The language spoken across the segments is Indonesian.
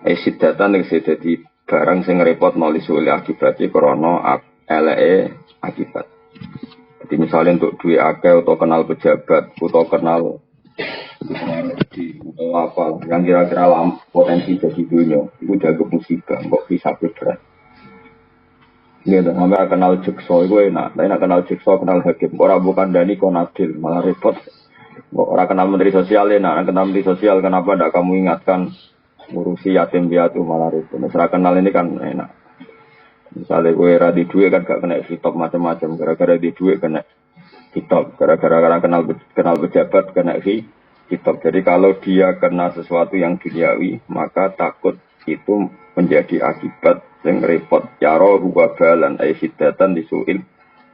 Sidatan yang dadi barang sing repot noli sulit akibat krana eleke akibat. Jadi misalnya untuk duit akeh atau kenal pejabat atau kenal atau apa yang kira-kira potensi jadi dunia itu jago musibah kok bisa berat. Gitu, sampai kenal jekso itu enak, tapi nak kenal jekso kenal hakim, orang bukan dani konadil malah repot. Orang kenal menteri sosial enak, kenal menteri sosial kenapa tidak kamu ingatkan ngurusi yatim piatu malah repot. Nah, kenal ini kan enak. Misalnya gue di duit kan gak kena hitop macam-macam, gara-gara di duit kena hitop, gara-gara kenal pejabat kena hitop. Jadi kalau dia kena sesuatu yang duniawi, maka takut itu menjadi akibat yang repot. Yaro huwabalan aisyidatan disuil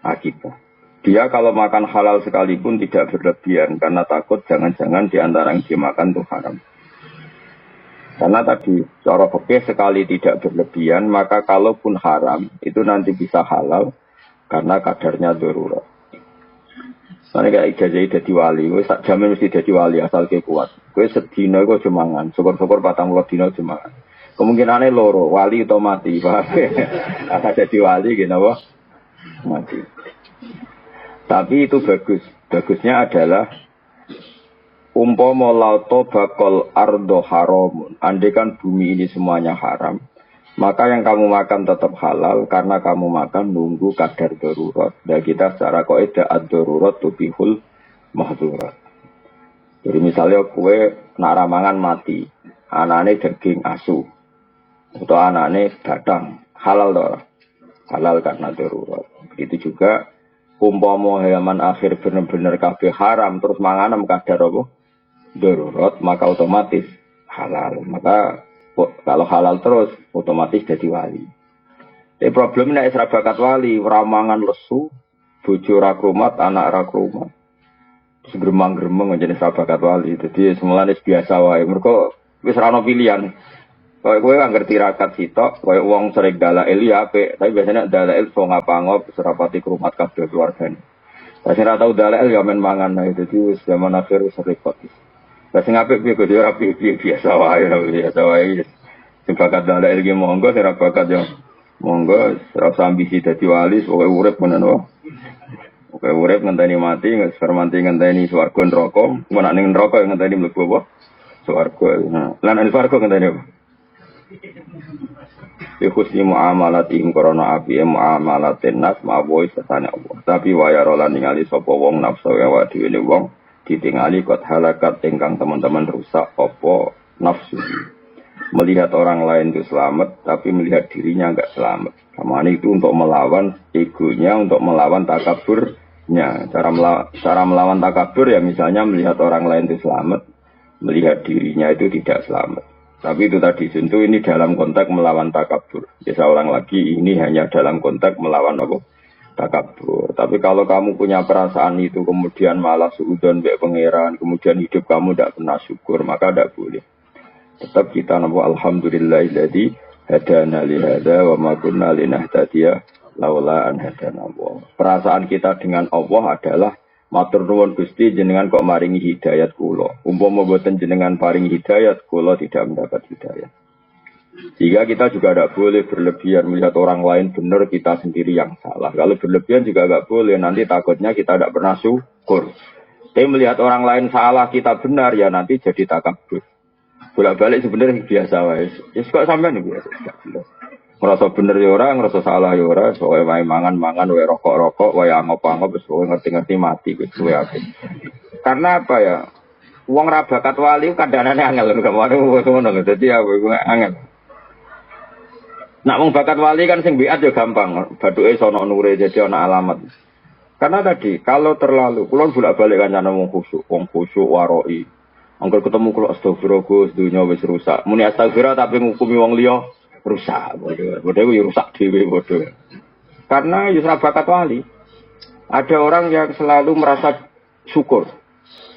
akibat. Dia kalau makan halal sekalipun tidak berlebihan karena takut jangan-jangan di antara yang dimakan itu haram. Karena tadi cara fikih sekali tidak berlebihan, maka kalaupun haram itu nanti bisa halal karena kadarnya darurat. Soalnya kayak ijazah jadi wali, gue sak jamin mesti jadi wali asal ke kuat. Gue sedino gue jemangan, syukur-syukur 40 dino jemangan. Kemungkinannya loro, wali atau mati, paham? Asal jadi wali gitu, wah mati. Tapi itu bagus. Bagusnya adalah umpama lauto bakal ardo haramun. Andai kan bumi ini semuanya haram, maka yang kamu makan tetap halal karena kamu makan nunggu kadar darurat. Dan kita secara kaidah ad-darurat tubihul mahdurat. Jadi misalnya kue nak ramangan mati, anane daging asu atau anane badang, halal toh? Halal karena darurat. Begitu juga umpama zaman akhir benar-benar kabeh haram terus manganem kadar apa? Darurat, maka otomatis halal. Maka kalau halal terus otomatis jadi wali. Tapi problemnya isra bakat wali, ramangan lesu, bojo ra krumat, anak ra krumat. Segremang-gremeng menjadi isra bakat wali. Jadi semulane biasa wae. Mergo wis ra ono pilihan. Kowe kan ngerti rakat sitok, kowe wong sering dalail ya apik, tapi biasanya dalail so ngapa-ngop serapati krumat kabeh keluargane. Lah sing ra tau dalail ya men mangan ae. Dadi wis zaman akhir wis repot. Lah sing apik piye kudu ora piye biasa wae. Sing bakat dalail ki monggo, sing ra bakat yo monggo, ora usah ambisi dadi wali, pokoke urip ngono wae. Pokoke urip ngenteni mati, ngermanti ngenteni swarga neraka, mun ning neraka ngenteni mlebu apa? Swarga. Lan ning swarga ngenteni apa? Husni muamalatihim korona api muamalatin nas ma'boy sesane Allah. Tapi waya rola ningali sapa wong nafsu ya wa dhewe wong ditingali kot halakat ingkang teman-teman rusak apa nafsu. Melihat orang lain itu selamat tapi melihat dirinya enggak selamat. Kamane itu untuk melawan egonya, untuk melawan takaburnya. Cara melawan takabur ya misalnya melihat orang lain itu selamat, melihat dirinya itu tidak selamat. Tapi itu tadi tentu ini dalam konteks melawan takabur. Ya saya ulang lagi, ini hanya dalam konteks melawan apa? Takabur. Tapi kalau kamu punya perasaan itu kemudian malah suudzon mbek pangeran, kemudian hidup kamu tidak pernah syukur, maka tidak boleh. Tetap kita napa alhamdulillahilladzi hadana li hadza wa ma kunna linahtadiya laula an hadana Allah. Perasaan kita dengan Allah adalah matur nuwun Gusti jenengan kok maringi hidayat kula. Umpama mboten jenengan paringi hidayat kula tidak mendapat hidayat. Jika kita juga tidak boleh berlebihan melihat orang lain benar kita sendiri yang salah. Kalau berlebihan juga tidak boleh, nanti takutnya kita tidak pernah syukur. Tapi melihat orang lain salah kita benar ya nanti jadi takabur. Bolak-balik sebenarnya biasa wae. Ya kok sampean biasa. Ngerasa bener ya ora, ngerasa salah ya ora, soalnya wae mangan-mangan, wae rokok-rokok, wae angop-angop, wis wae ngerti-ngerti mati wis wae apik. Karena apa ya? Wong ra bakat wali kadang-kadang angel lho, ngono lho. Dadi ya angel. Nak wong bakat wali kan sing biat ya gampang, bathuke sono nure jadi ana alamat. Karena tadi kalau terlalu kulon bolak-balik kancane wong khusyuk waroi. Angger ketemu kula astagfirullah Gus, dunya wis rusak. Muni astagfirullah tapi ngukumi wong liya rusak, bodoh itu rusak dewe bodoh. Karena yusra bakat wali, ada orang yang selalu merasa syukur.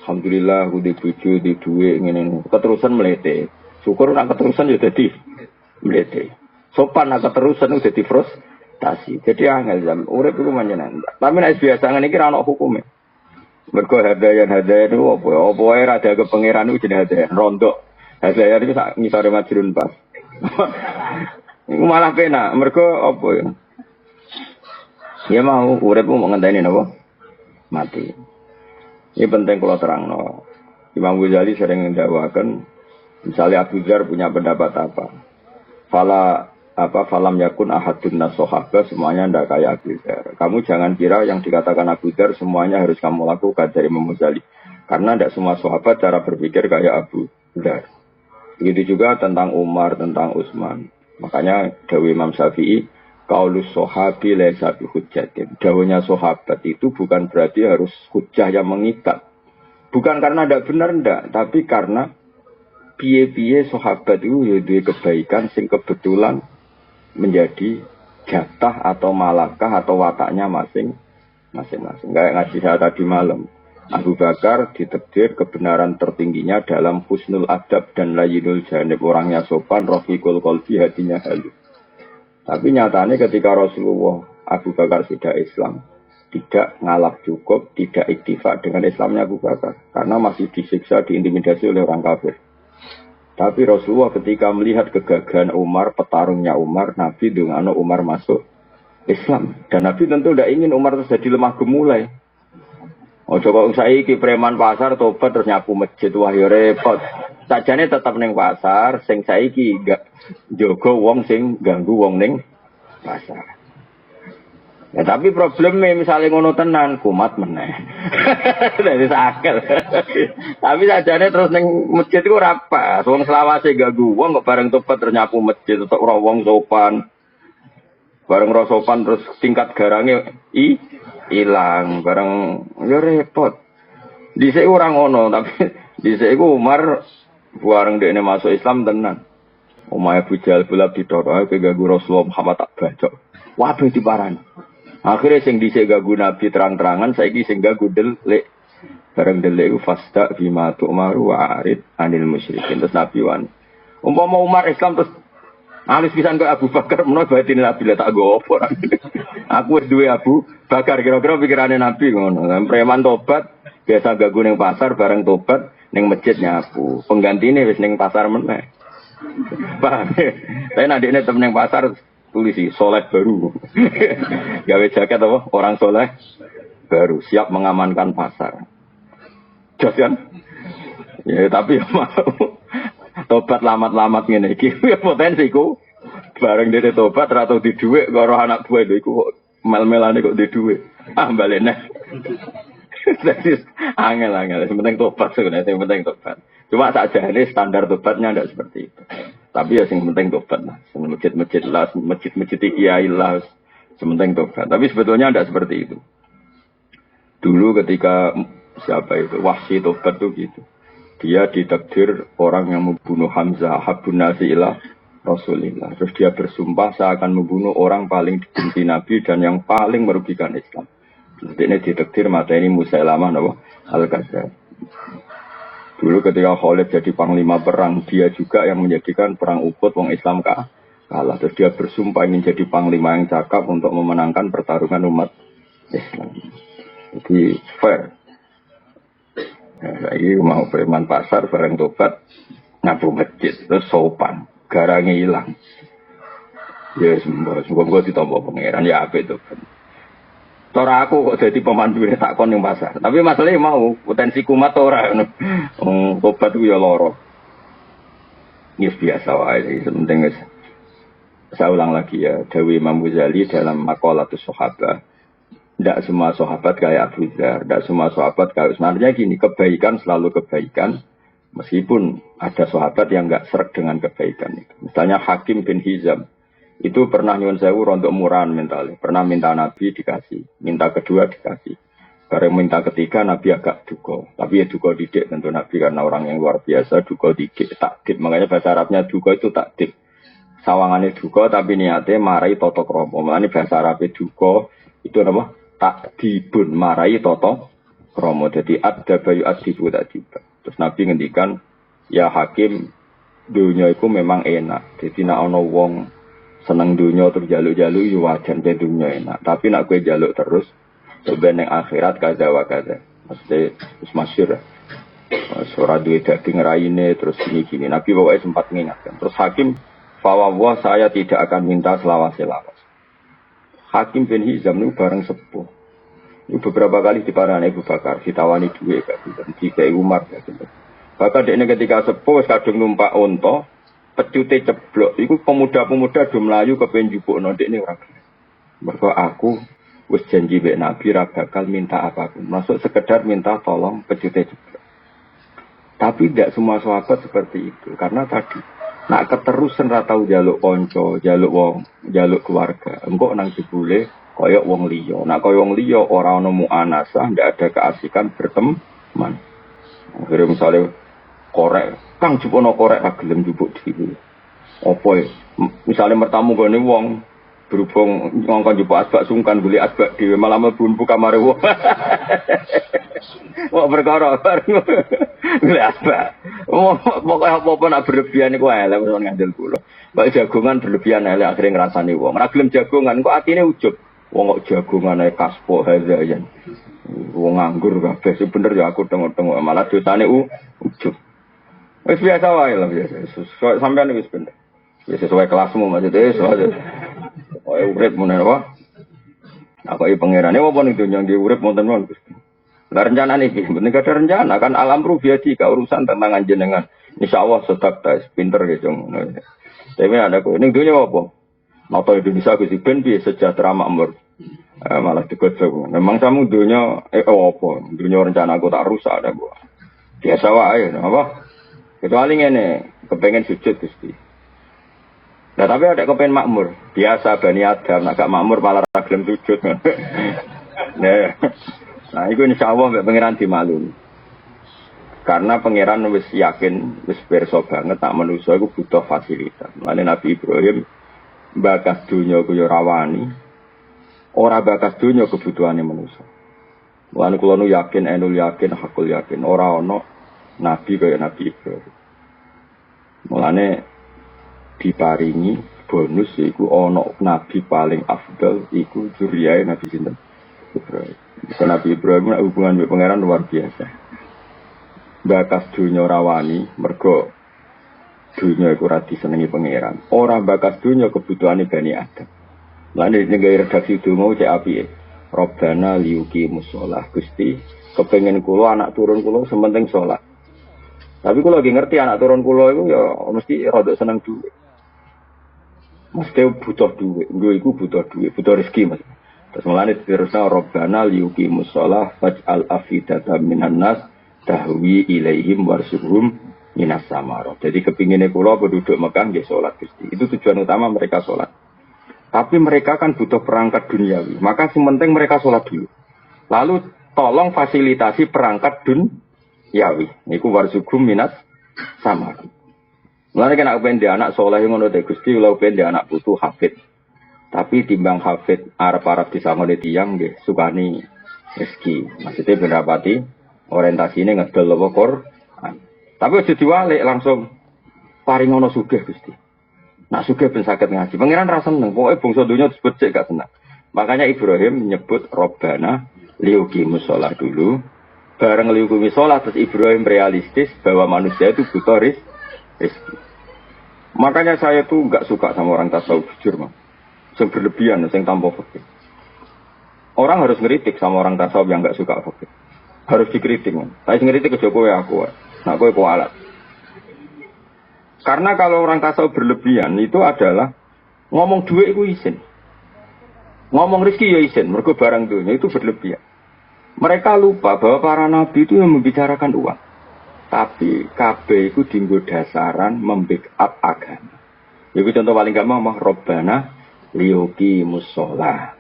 Alhamdulillah, aku di bojo, di duit, ngene keterusan melete. Syukur nak keterusan ya jadi melete. Sopan nak keterusan udah jadi frustasi. Jadi angel jam. Urip iku manjenan. Tapi nek biasa ngene iki ra ono hukume. Mergo hadayan itu apa? Apa wae ra ada ke pangeran iku jenenge hadayan. Rondo. Hadayan itu sak ngisore majrun pas. Iku malah penak, mergo apa ya? Ya mau urip mau ngenteni napa? Mati. Ini penting kalau terangno. Imam Ghazali sering mendakwakan misalnya Abu Dzar punya pendapat apa? Falam yakun ahadun nasohaba semuanya ndak kayak Abu Dzar. Kamu jangan kira yang dikatakan Abu Dzar semuanya harus kamu lakukan dari Imam Ghazali. Karena tidak semua sahabat cara berpikir kayak Abu Dzar. Begitu juga tentang Umar, tentang Utsman. Makanya Dawi Imam Syafi'i, qaulus sahabi laisa bihujjatin. Dawuhnya sahabat itu bukan berarti harus hujjah yang mengikat. Bukan karena tidak benar ndak, tapi karena piye-piye sahabat itu ya duwe kebaikan sing kebetulan menjadi jatah atau malakah atau wataknya masing-masing. Kayak ngaji saya tadi malam. Abu Bakar ditakdir kebenaran tertingginya dalam husnul adab dan layinul janib, orangnya sopan, rafiqul qalbi, hatinya halus. Tapi nyatanya ketika Rasulullah Abu Bakar sudah Islam, tidak ngalap cukup, tidak iktifak dengan Islamnya Abu Bakar karena masih disiksa, diintimidasi oleh orang kafir. Tapi Rasulullah ketika melihat kegagahan Umar, petarungnya Umar, Nabi dengan Umar masuk Islam. Dan Nabi tentu tidak ingin Umar terjadi lemah gemulai. Oh coba saiki preman pasar tobat terus nyapu masjid, wah ya repot. Sajane tetap ning pasar, sing saiki gak jaga wong sing ganggu wong ning pasar. Ya tapi problemnya misalnya ngono tenan kumat meneh. Dari sakel. Tapi sajane terus ning masjid iku ora pas. Wong selawase ganggu wong kok bareng tobat terus nyapu masjid tetep ora wong sopan. Bareng ora sopan terus tingkat garange hilang, bareng ya repot. Dhisik ora ngono, tapi dhisik iku Umar bareng dekne masuk Islam tenan. Omahe Abu Jahal bola ditoro ae ganggu Rasulullah Muhammad tak bacok. Wabe diparani. Akhirnya sing dhisik ganggu Nabi terang-terangan, saiki sing ganggu delik. Bareng delik iku fasta bima tu'maru wa arid anil musyrikin. Terus Nabi wani. Umpama Umar Islam terus alis pisan kok Abu Bakar menawa batin Nabi lah tak go opo. Aku wis duwe Abu Bakar kira-kira pikirane Nabi ngono. Preman tobat biasa ganggu ning pasar bareng tobat ning masjid nyapu. Penggantine wis ning pasar meneh. Paham. Tapi adikne tem ning pasar tulisi soleh baru. Gawe jaket apa? Orang soleh baru siap mengamankan pasar. Jos kan? Ya tapi mau tobat lamat-lamat ngene iki ya potensiku bareng dhewe tobat ra tau di dhuwit karo anak buah lho iku kok mel-melane kok di dhuwit balik neh. Jadi angel-angel penting tobat sebenarnya yang penting tobat cuma sakjane standar tobatnya ndak seperti itu tapi ya sing penting tobat lah masjid-masjid lah masjid-masjid kiai lah sementing tobat tapi sebetulnya ndak seperti itu dulu ketika siapa itu Wahsy tobat tuh gitu. Dia ditakdir orang yang membunuh Hamzah Habun Nasi ilah Rasulillah. Terus dia bersumpah saya akan membunuh orang paling dibenci Nabi dan yang paling merugikan Islam. Terus ini ditakdir mata ini Musailamah Al-Kadzdzab. Dulu ketika Khalid jadi panglima perang, dia juga yang menjadikan perang Uhud wong Islam kalah. Terus dia bersumpah ingin jadi panglima yang cakap untuk memenangkan pertarungan umat Islam. Jadi fair. Lagi mau preman pasar bareng tobat nyapu masjid terus sopan garangnya hilang ya semoga ditompo pangeran ya apa itu tora aku kok jadi pemandu ini takon yang pasar tapi masalahnya mau potensi kumat ora tobat itu ya loro ini biasa wae sementing saya ulang lagi ya Dawi Imam Ghazali dalam Maqalatus Sahabah. Tidak semua sahabat kayak Abu Dzar, tidak semua sahabat kayak sebenarnya gini, kebaikan selalu kebaikan, meskipun ada sahabat yang nggak sreg dengan kebaikan itu. Misalnya Hakim bin Hizam, itu pernah nyuwun sewu untuk murahan mentalnya, pernah minta Nabi dikasih, minta kedua dikasih, bareng minta ketiga Nabi agak duga, tapi ya duga didik tentu Nabi karena orang yang luar biasa, duga didik, takdib, makanya bahasa Arabnya duga itu takdib, sawangannya duga tapi niatnya marai toto kromo, makanya bahasa Arabnya duga itu apa? Takdibun marai toto kromo jadi ada bayu adibu takdiba. Terus Nabi ngendikan ya Hakim dunia itu memang enak jadi nak ono wong seneng dunia terus jaluk-jaluk ya wajan ke dunia enak tapi nak gue jaluk terus sebenarnya akhirat kaza wa kaza mesti masyhur suara duit daging raine terus gini-gini Nabi pokoknya sempat mengingatkan terus Hakim Fawwah saya tidak akan minta selawas-selawas. Hakim bin Hizam itu bareng sepuh. Itu beberapa kali diparani Abu Bakar, ditawani duit kayak gitu, di Umar kayak gitu. Bahkan dia ketika sepuh kadung numpak onto, pecute ceblok. Iku pemuda-pemuda do mlayu kepen njupukno ndekne ora gelem. Mergo aku wis janji mbek Nabi ra bakal minta apapun. Masuk sekedar minta tolong pecute ceblok. Tapi tidak semua sahabat seperti itu karena tadi nak keterusan ra tau njaluk kanca, njaluk wong, njaluk keluarga. Engko nang jebule kaya wong liya. Nak kaya wong liya ora ana muanasah, ndak ada keasikan berteman. Akhirnya misalnya korek, kang jupono korek ra gelem njupuk dhewe. Apa ya? Misalnya mertamu gone wong berhubung ngongkon njupuk asbak sungkan golek asbak dhewe malah mlebu kamare wong. Wong perkara golek asbak. Pokoke apa-apa nak berlebihan iku elek wong ngandel kula. Mbak jagongan berlebihan elek akhire ngrasani wong. Ora gelem jagongan kok atine ujug. Wong kok jagongan ae kaspo hazayan. Wong nganggur kabeh sing bener ya aku tengok-tengok malah dosane ujug. Wis biasa wae lah biasa. Sampeyan wis bener. Wis sesuai kelasmu maksudnya sesuai. Oh urip meneh apa? Apa iki pangerane apa ning donya nggih urip wonten mawon Gusti. Lah rencana niki penting ada rencana kan alam rubiati ka urusan tentang jenengan. Insyaallah sedek ta pinter ya jong. Tapi ada kok ning donya apa? Nata Indonesia Gusti ben piye sejahtera makmur. Malah digojok. Memang kamu donya apa? Donya rencana aku tak rusak ada Bu. Biasa wae apa? Kecuali ngene, kepengen sujud Gusti. Nah tapi ada kepengen makmur. Biasa Bani Adam, nak gak makmur malah gelem sujud. Nah, itu insyaallah mbek pangeran dimaklumi. Karena pangeran wis yakin, wis pirsa banget tak manusa iku butuh fasilitas. Mulane Nabi Ibrahim bakas dunya ku ya rawani. Ora bakas dunya kebutuhane manusa. Mulane kula nu yakin, enul yakin, hakul yakin ora ana nabi kaya Nabi Ibrahim. Mulane diparingi bonus iku ana nabi paling afdal iku zuriyae Nabi sinten Ibrahim. Nabi Ibrahim hubungan dengan pangeran luar biasa. Bakas dunya rawani mergo dunya iku ora disenengi pangeran. Ora bakas dunya kebutuhane Bani Adam. Mulane ning redaksi donga cek apike. Rabbana liyuqimus shalah. Gusti, kepengin kula anak turun kula sementing salat. Tapi kula lagi ngerti anak turun kula iku ya mesti rada seneng duit. Mesti butuh duit, iku butuh duit, butuh rezeki Mas. Terus mulane terusna Rabbana liyuqimus shalah faj'al afidatan minan nas tahwi ilaihim warsuhum minas samarah. Jadi kepingine kula penduduk Mekah nggih salat Gusti. Itu tujuan utama mereka salat. Tapi mereka kan butuh perangkat duniawi. Maka yang penting mereka sholat dulu. Lalu tolong fasilitasi perangkat duniawi. Niku warzugum minas sama. Mulane kena kepen dia anak soleh ngono te Gusti, kula kepen dia anak putu hafid. Tapi timbang hafid arep-arep disangone tiyang nggih sukani rezeki. Maksudnya ben rapati orientasine ngedol apa Quran. Tapi aja diwalik langsung paringono sugih Gusti. Nak sugih ben saged ngaji. Pangeran ra seneng, pokoke bangsa donya disebut cek gak seneng. Makanya Ibrahim menyebut Rabbana liyuqimus shalah dulu. Bareng liyuqimus shalah terus Ibrahim realistis bahwa manusia itu butuh rezeki. Makanya saya tuh enggak suka sama orang tasawuf jujur, Mas. Yang berlebihan, yang tanpa fakir. Orang harus ngeritik sama orang tasawuf yang enggak suka fakir. Harus dikritik, Mas. Saya ngeritik ke Jokowi aku, nak kowe kualat. Karena kalau orang tasawuf berlebihan itu adalah ngomong duit itu izin. Ngomong rezeki ya izin, mergo barang dunia itu berlebihan. Mereka lupa bahwa para nabi itu yang membicarakan uang. Tapi kabeh itu dienggo dasaran membackup agama. Itu contoh paling gampang mah Rabbana liyuqimus shalah.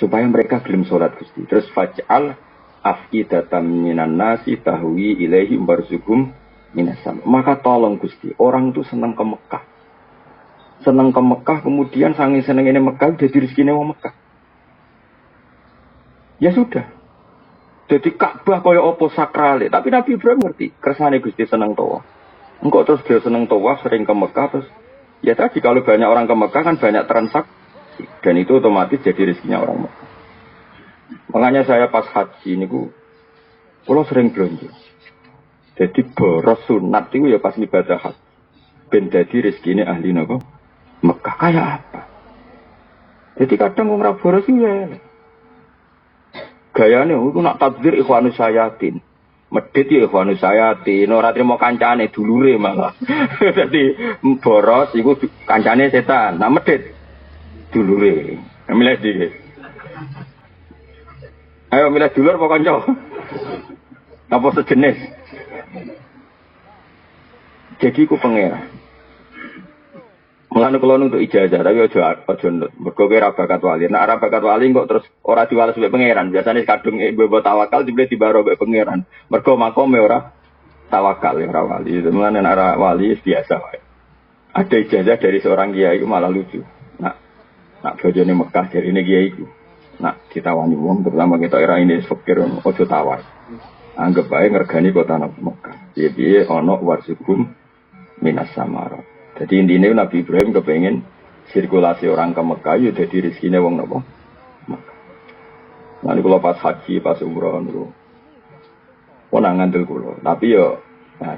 Supaya mereka gelem salat Gusti. Terus faj'al afidatan minan nasi tahwi ilaihi warzuqhum minasam. Maka tolong Gusti, orang itu senang ke Mekah. Senang ke Mekah, kemudian saking seneng ini Mekah, jadi rezekine wong Mekah. Ya sudah. Jadi Ka'bah kaya apa sakrale. Tapi Nabi Ibrahim ngerti, kersane Gusti senang tawaf. Engkau terus dia senang tawaf, sering ke Mekah, terus ya tadi kalau banyak orang ke Mekah kan banyak transaksi. Dan itu otomatis jadi rezekinya orang Mekah. Makanya saya pas haji ini, kalau sering belanja. Jadi boros sunat itu ya pas ibadah haji. Ben dadi rezekine ahli napa? Mekah kayak apa? Jadi kadang wong ra boros ya. Gayane iku nak takdir ikhwanus sayatin. Medhit ya ikhwanus sayatin, ora trimo kancane dulure malah. Dadi boros iku kancane setan. Nah medhit dulure. Milih iki. Ayo milih dulur apa kanca? Apa sejenis? Jadi ku pangeran. Mulane kula untuk ijazah tapi aja nut. Mergo ora bakat wali. Nek ora bakat wali kok terus ora diwales mbek pangeran. Biasane kadung mbok tawakal dibeli dibaro mbek pangeran. Mergo makome ora tawakal ora wali. Mulane nek ora wali biasa wae. Ada ijazah dari seorang kiai itu malah lucu. Nak bojone Mekah dari ini kiai iku. Nak ditawani wong terutama kita era ini fakir ojo tawar. Anggap bae ngergani kota Mekah. Piye-piye ana warsukum minas samara. Jadi intinya Nabi Ibrahim kepengen sirkulasi orang ke Mekah ya jadi rezekinya wong napa Mekah. Nanti kalau pas haji, pas umroh niku ana ngandel kula. Tapi ya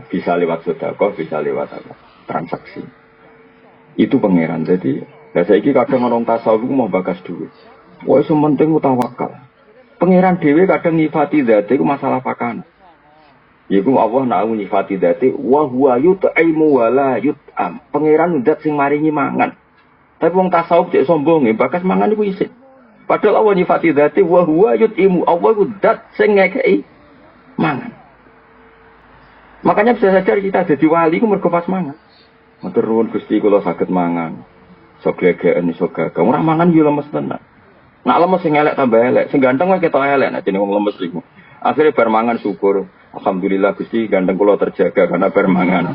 bisa lewat sedekah, bisa lewat apa? Transaksi. Itu pangeran. Jadi saiki kadang orang tasawuf mau bagas duit. Wah, sementing tawakal. Pangeran dhewe kadang nyifati zat iku masalah pakana. Iku Allah nak nyifati dzate wa huwa yut'imu wa la yut'am. Pangeran zat sing maringi mangan. Tapi wong tasawuf cek sombong bakas mangan iku isih. Padahal Allah nyifati dzate wa huwa yut'imu. Allah iku zat sing ngekeki mangan. Makanya bisa saja kita jadi wali iku mergo pas mangan. Matur nuwun Gusti kula saged mangan. Sok glegeken iso gagah. Ora mangan yo lemes tenan. Nak lemes sing elek tambah elek, sing ganteng wae ketok elek nek jenenge wong lemes iku. Akhirnya bar mangan syukur. Alhamdulillah Gusti ganteng kula terjaga karena bar mangan.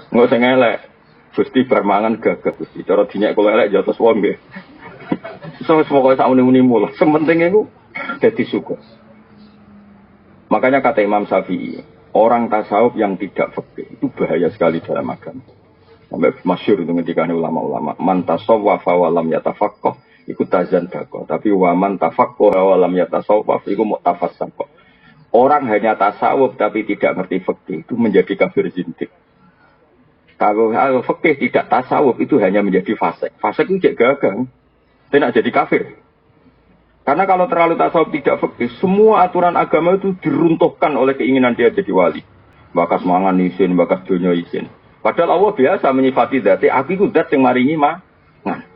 Engko sing elek Gusti bar mangan gagah Gusti. Cara dinyek kula elek ya terus wong nggih. Wis pokoke sak muni-muni mulah. Sementing iku dadi syukur. Makanya kata Imam Syafi'i, orang tasawuf yang tidak fikih itu bahaya sekali dalam agama. Sampai masyhur itu ngendikane ulama-ulama, man tasawwafa wa lam yatafaqqah iku tazan dako, tapi wa man tafaqqaha wa lam yatasawwaf iku mu'tafassaqah. Orang hanya tasawuf tapi tidak ngerti fikih itu menjadi kafir zindik. Kalau fikih tidak tasawuf itu hanya menjadi fasik. Fasik itu cek gagang. Tidak jadi kafir. Karena kalau terlalu tasawuf tidak fikih, semua aturan agama itu diruntuhkan oleh keinginan dia jadi wali. Bakas mangan isin, bakas dunya isin. Padahal Allah biasa menyifati dzati, aku itu dzat yang maringi mangan.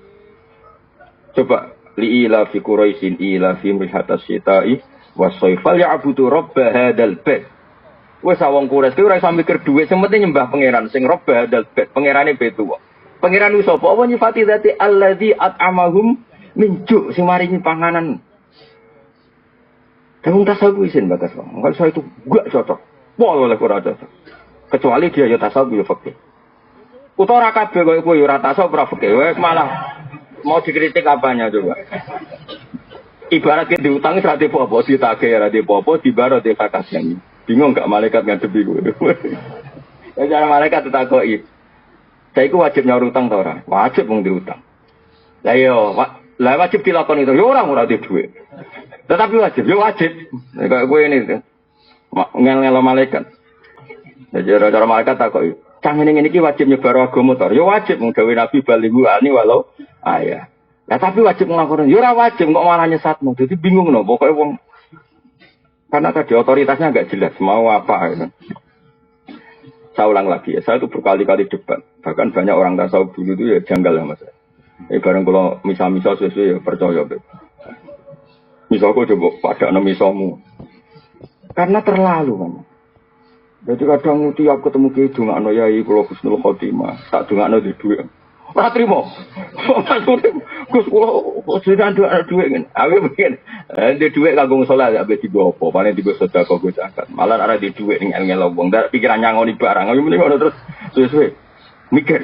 Coba li'ila fi Quraisyin ila fi mrihatas syita'i wasoifal ya'budu robba hadal bed. Wes awang Quraisy ki ora iso mikir dhuwit, sing penting nyembah pangeran sing robba hadal bed. Pangerane betu kok. Pangeran ku sapa? Apa nyifati dzati allazi at'amahum min ju' sing maringi panganan. Kamu tasawuf isin bagas kok. Kalau saya itu gak cocok. Pol oleh ora cocok. Kecuali dia ya tasawuf ya fikih. Utawa kabeh koyo kowe ora tasawuf ora fikih. Wes malah mau dikritik apanya coba. Ibarat kita diutang ora di apa-apa, ditagih ora di apa-apa, dibaro di kakasnya. Bingung gak malaikat ngadepi kowe. Ya cara malaikat ditakoki. Saiki wajib nyaur utang ta ora? Wajib wong diutang. Lah yo, wajib dilakoni itu. Yo ora di dhuwit. Tetapi wajib, yo wajib. Kayak kowe ini ngel-ngelo malaikat. Jadi cara malaikat takoki, "Cang ngene iki wajib nyebar agama ta?" Yo wajib mung gawe nabi balighu ani walau ayah. Ya tapi wajib nglakoni. Yo ora wajib kok malah nyesatmu. Jadi bingung no, pokoknya wong karena tadi otoritasnya enggak jelas mau apa gitu. Saya ulang lagi ya, saya itu berkali-kali debat. Bahkan banyak orang tasawuf dulu itu ya janggal ya Mas. Bareng kalau misal-misal sesuai ya percaya. Misalku coba pada misalmu. Karena terlalu kan. Jadi kadang tiap ketemu ke dungakno yai kula husnul khotimah, tak dungakno di dhuwit. Ora trimo. Gus kula sedang dhuwit ngene. Aku mungkin di dhuwit kanggo salat ape digo apa, paling digo sedekah go zakat. Malah ora di dhuwit ning ngel wong, ndak pikiran nyangoni barang. Aku muni ngono terus suwe-suwe mikir.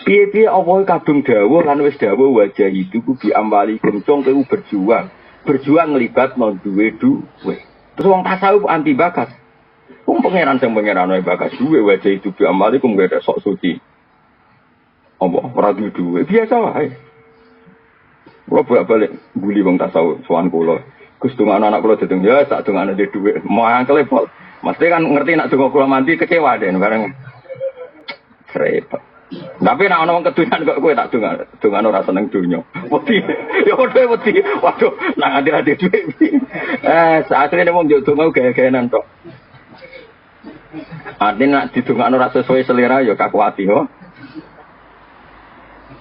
Piye-piye apa kadung dawuh lan wis dawuh wajah itu ku diambali kencong kowe berjuang. Berjuang nglibatno duwe duwe. Terus wong tasawuf anti bakas. Wong pangeran sing pangeran wae bakas duwe wajah itu diambali ku gak ada sok suci. Apa ora duwe biasa wae. Kula bolak-balik buli wong tasawuf sowan kula. Gus donga anak kula dedeng ya sak dongane di dhuwit. Mau angkel pol. Mesti kan ngerti nek donga kula mandi kecewa den bareng. repot. Tapi nek ana wong kedunan kok kowe tak dongan ora seneng donya. Wedi. Ya padha wedi. Waduh, nang ati-ati dhuwit. Saatene wong yo donga gaya-gayanan tok. Artinya nek didongakno ora sesuai selera ya kakuati ho.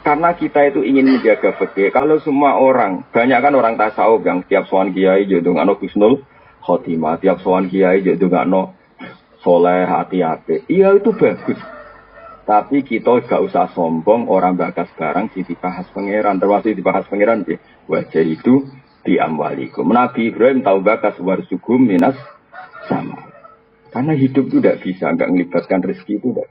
Karena kita itu ingin menjaga fikih. Kalau semua orang, banyak kan orang tasawuf yang tiap sowan kiai yo dongakno husnul khotimah, tiap sowan kiai yo dongakno soleh hati-hati. Iya itu bagus. Tapi kita gak usah sombong orang bakas barang sing dibahas pangeran, termasuk dibahas pangeran di wajah itu di amwalikum. Nabi Ibrahim tahu bakas warsugum minas sama. Karena hidup itu tidak bisa, enggak melibatkan rezeki itu tidak.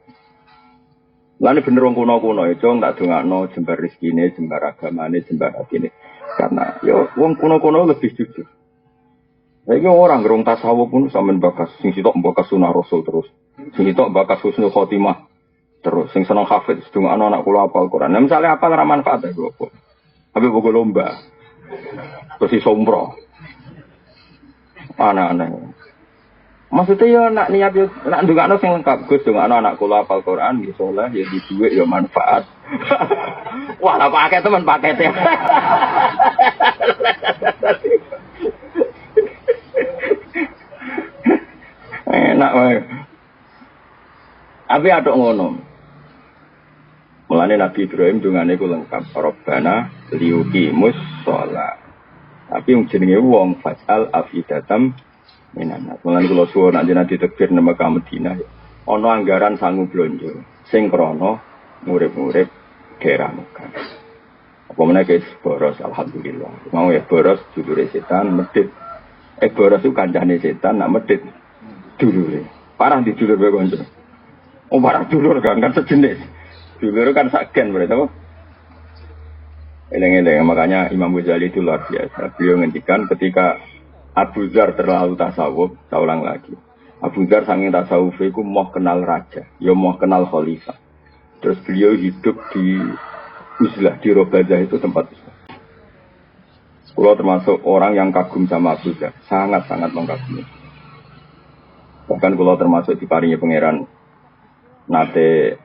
Lalu bener wong kuno-kuno ya, cong tak dongakno jembar rezekine, jembar agamane, jembar atine. Karena ya wong kuno-kuno lebih jujur. Lagi orang gerung tasawuf pun sampean bakas sing sitok bakas sunah rasul terus. Sing sitok bakas husnul khotimah. Terus, sing seneng hafid, sedung anak kula hafal Quran. Nah, misalnya apa ora manfaat ya kok? Habis bogo lomba. Terus iso umroh. Aneh-aneh. Maksudnya ya nak niat yo nak ndongakno sing lengkap, Gus, ndongakno anak kula hafal Quran, ya saleh, ya di dhuwit, ya manfaat. Wah, lah pakai teman paketnya. Enak wae. Tapi ada ngono. Mulane Nabi Ibrahim dungane ku lengkap. Rabbana liyuqimus shalah. Tapi yang jenenge wong fajal afidatam minan. Mulane kula suwun nek nanti tekbir nang Mekah Madinah ana anggaran sangu blonjo sing krana murid-murid daerah Mekah. Apa meneh guys boros alhamdulillah. Mau ya boros dulure setan medhit. Boros itu kancane setan nak medhit dulure. Parah di dulur wae kanca. Oh parah dulur kan sejenis. Dulur kan sakgen berarti apa? Eleng-eleng, makanya Imam Ghazali itu luar biasa. Beliau ngendikan ketika Abu Dzar terlalu tasawuf, saya ulang lagi. Abu Dzar saking tasawuf itu mau kenal raja, ya mau kenal khalifah. Terus beliau hidup di Uzlah, di Robazah itu tempat Uzlah. Kalau termasuk orang yang kagum sama Abu Dzar, sangat-sangat mengagumi. Bahkan kalau termasuk diparingi pangeran nate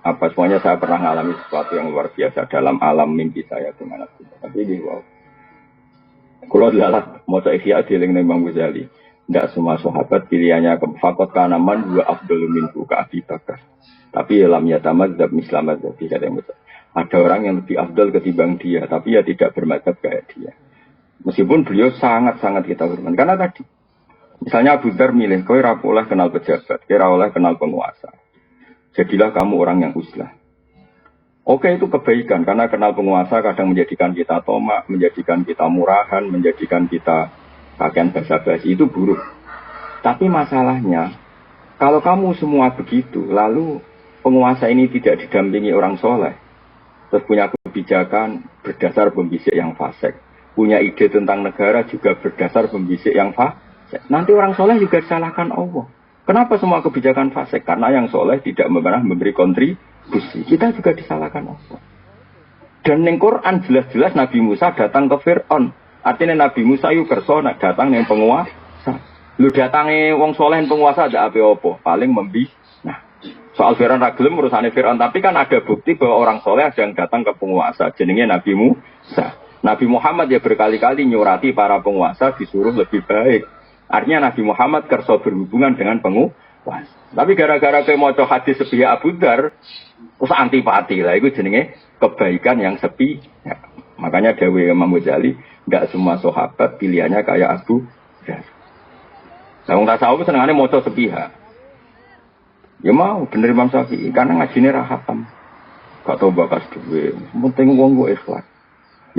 apa semuanya saya pernah mengalami sesuatu yang luar biasa dalam alam mimpi saya dengan Abu Dzar. Tapi ini wow. Kalau dilalat mau ihya dieling Imam Ghazali, tidak semua sahabat pilihannya ke fakot kanaman dua afdalu minhu ka Abi Bakar. Tapi lam yatamadzab mislamadzab tidak ada yang besar. Ada orang yang lebih afdal ketimbang dia, tapi ya tidak bermadzhab kayak dia. Meskipun beliau sangat-sangat kita hormati. Karena tadi, misalnya Abu Dzar milih, kau ora oleh kenal pejabat, kau ora oleh kenal penguasa. Jadilah kamu orang yang uzlah. Oke, itu kebaikan, karena kenal penguasa kadang menjadikan kita tomak, menjadikan kita murahan, menjadikan kita kakean basa-basi, itu buruk. Tapi masalahnya, kalau kamu semua begitu, lalu penguasa ini tidak didampingi orang soleh, terus punya kebijakan berdasar pembisik yang fasik, punya ide tentang negara juga berdasar pembisik yang fasik, nanti orang soleh juga disalahkan Allah. Kenapa semua kebijakan fasik? Karena yang soleh tidak pernah memberi kontribusi. Kita juga disalahkan Allah. Dan di Quran jelas-jelas Nabi Musa datang ke Fir'aun. Artinya Nabi Musa yuk kerso datang yang penguasa. Lu datangi wong soleh penguasa ada apa-apa? Paling nah, soal Fir'aun ragilem urusannya Fir'aun. Tapi kan ada bukti bahwa orang soleh ada yang datang ke penguasa. Jenenge Nabi Musa. Nabi Muhammad ya berkali-kali nyurati para penguasa disuruh lebih baik. Artinya Nabi Muhammad kerso berhubungan dengan penguasa. Tapi gara-gara ke moco hadis sepihak Abu Dzar, terus antipati lah. Itu jenenge kebaikan yang sepi. Ya. Makanya Dawe Imam Ghazali, tidak semua sahabat pilihannya kayak Abu Dzar. Nah, orang tasawuf senengannya moco sepihak. Ya mau bener Imam Syafi'i, karena ngajinya rahatam. Gak tau bakas duwe. Penting wong gue ikhlas.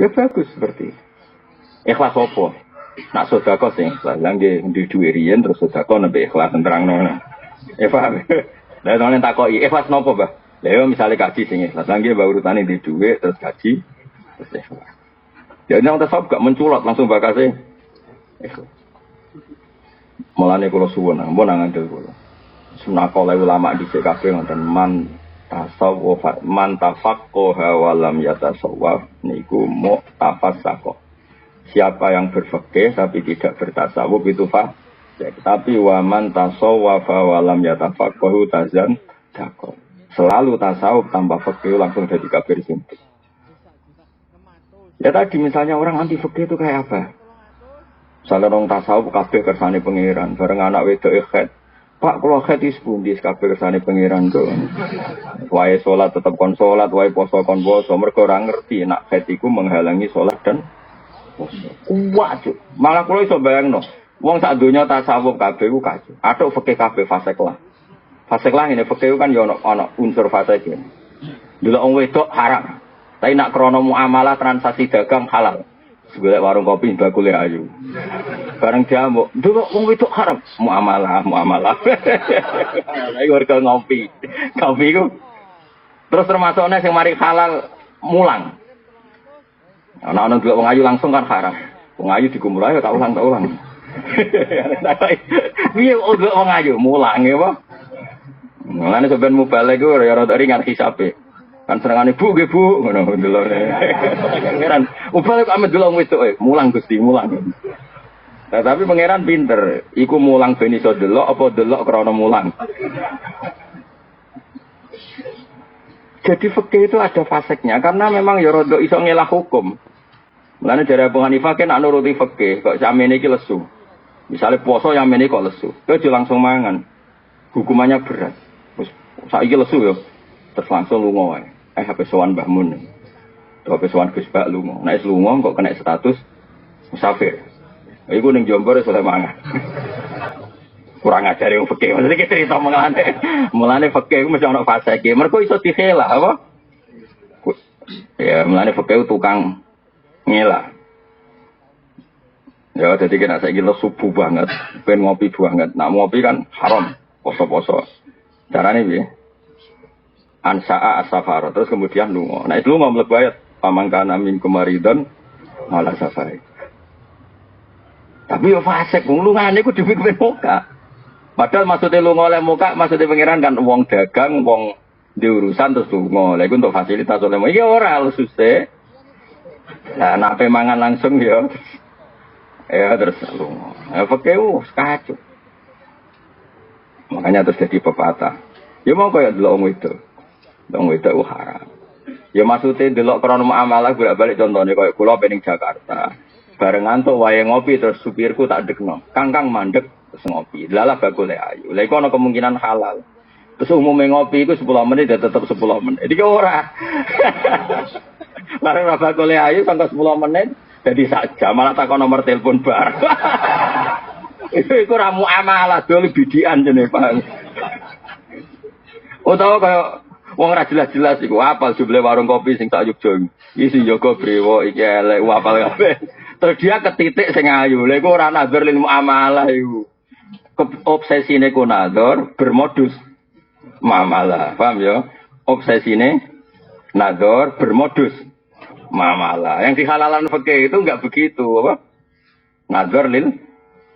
Ya bagus seperti itu. Ikhlas apa? Nak sodako sing ikhlas, langge di duwe riyen terus sodako nembe ikhlas terangno. Paham? Lah nang takoki ikhlas nopo, Mbah? Lah yo misale kaji sing ikhlas, langge mbah urutane di duwe terus kaji terus ikhlas. Ya nang tasawuf gak menculot langsung bakase ikhlas. Mulane kula suwun, ampun ngandel kula. Sunako le ulama dhisik kabeh ngoten man tasawuf man tafaqqaha wa lam yatasawwaf niku mu tafassaqah. Siapa yang berfikih tapi tidak bertasawuf itu fasik. Tapi waman tasawwafa wa lam yatafaqahu tazan dakon. Selalu tasawuf tanpa fikih langsung jadi kafir simpel. Ya tadi misalnya orang anti fikih itu kayak apa? Misalnya orang tasawuf kabeh kersane pangeran, bareng anak wedok ikhet. Pak kalau ikhet is pundi kabeh kersane pangeran tuh. Wae salat tetep kon salat, wae poso kon poso, mergo ora ngerti nek ikhet iku menghalangi salat dan poso. Kuat, malah kula iso bayangno, wong sak donya tasawuf kabeh ku kacau. Atuk fikih kabeh fasik lah. Fasik lah ini fikih kan ya ana unsur fasik. Delok wong wedok haram. Tapi nak krono muamalah transaksi dagang halal. Segolek warung kopi bakule ayu. Bareng jamu, delok wong wedok haram. Muamalah. Lagi warga ngopi. Kopi ku. Terus termasuknya sing mari halal mulang. Ana delok wong ayu langsung kan haram. Wong ayu digumul ayo tak ulang. Piye delok wong ayu mulang ya apa? Mulane sampean mubalek ku ya rada ringan hisabe. Kan serangane bu nggih bu ngono delok. Pangeran, mubalek ame delok wedok mulang Gusti mulang. Nah, tapi pangeran pinter, iku mulang ben iso delok apa delok krana mulang. Jadi fikih itu ada faseknya karena memang ya rada iso ngelah hukum. Mulane jare Abu Hanifah kan nuruti fikih kok samene iki lesu. Misale puasa yang mene kok lesu, kowe langsung mangan. Hukumannya berat. Wis saiki lesu ya. Terus langsung lunga wae. Habis sowan Mbah Mun. Habis sowan Gus Bak lunga. Nek lunga kok kena status musafir. Iku ning Jombor iso mangan. Kurang ajar yang fikih. Maksudnya kita cerita mulane fikih iku mesti ana faseke. Mergo iso dihelah apa? Ya mulane fikih tukang ngelah. Ya jadi kena saiki subuh banget, ben ngopi banget. Nak ngopi kan haram, poso-poso. Carane piye? Ansa'a as-safar, terus kemudian lunga. Nah itu lunga mlebu ayat pamangkana min kumaridon malah safari. Tapi yo fasik wong lungane ku dipikir muka. Padahal maksudnya lunga oleh muka, maksudnya pangeran kan wong dagang, wong diurusan terus lunga. Lha iku untuk fasilitas oleh muka. Iki ora susah. Lah nek mangan langsung yo. Ya terus lunga. Ya fakeu kacau. Makanya terus jadi pepatah. Ya mau kaya delok wong itu. Wong wedok haram. Ya maksudnya delok krana muamalah bolak-balik contohnya kaya kula pening Jakarta. Bareng ngantuk wae ngopi terus supirku tak dekno. Kang mandek terus ngopi. Lalah bakule ayu. Lha iku ana kemungkinan halal. Terus umume ngopi iku 10 menit ya tetep 10 menit. Iki ora. Bareng bakule ayu sampai 10 menit jadi sak jam malah takon nomor telepon bar. Iku ora muamalah dol bidian jenenge Pak. Utawa kaya wong ora jelas-jelas iku apal jumlah warung kopi sing tak Yogya. Iki Joko Brewo iki elek apal kabeh. Terus dia ketitik sing ayu. Lha iku ora nazar lil muamalah iku. Obsesine ku nazar bermodus muamalah. Paham ya? Obsesine nazar bermodus muamalah. Yang dihalalan fikih itu enggak begitu, apa? Nazar lil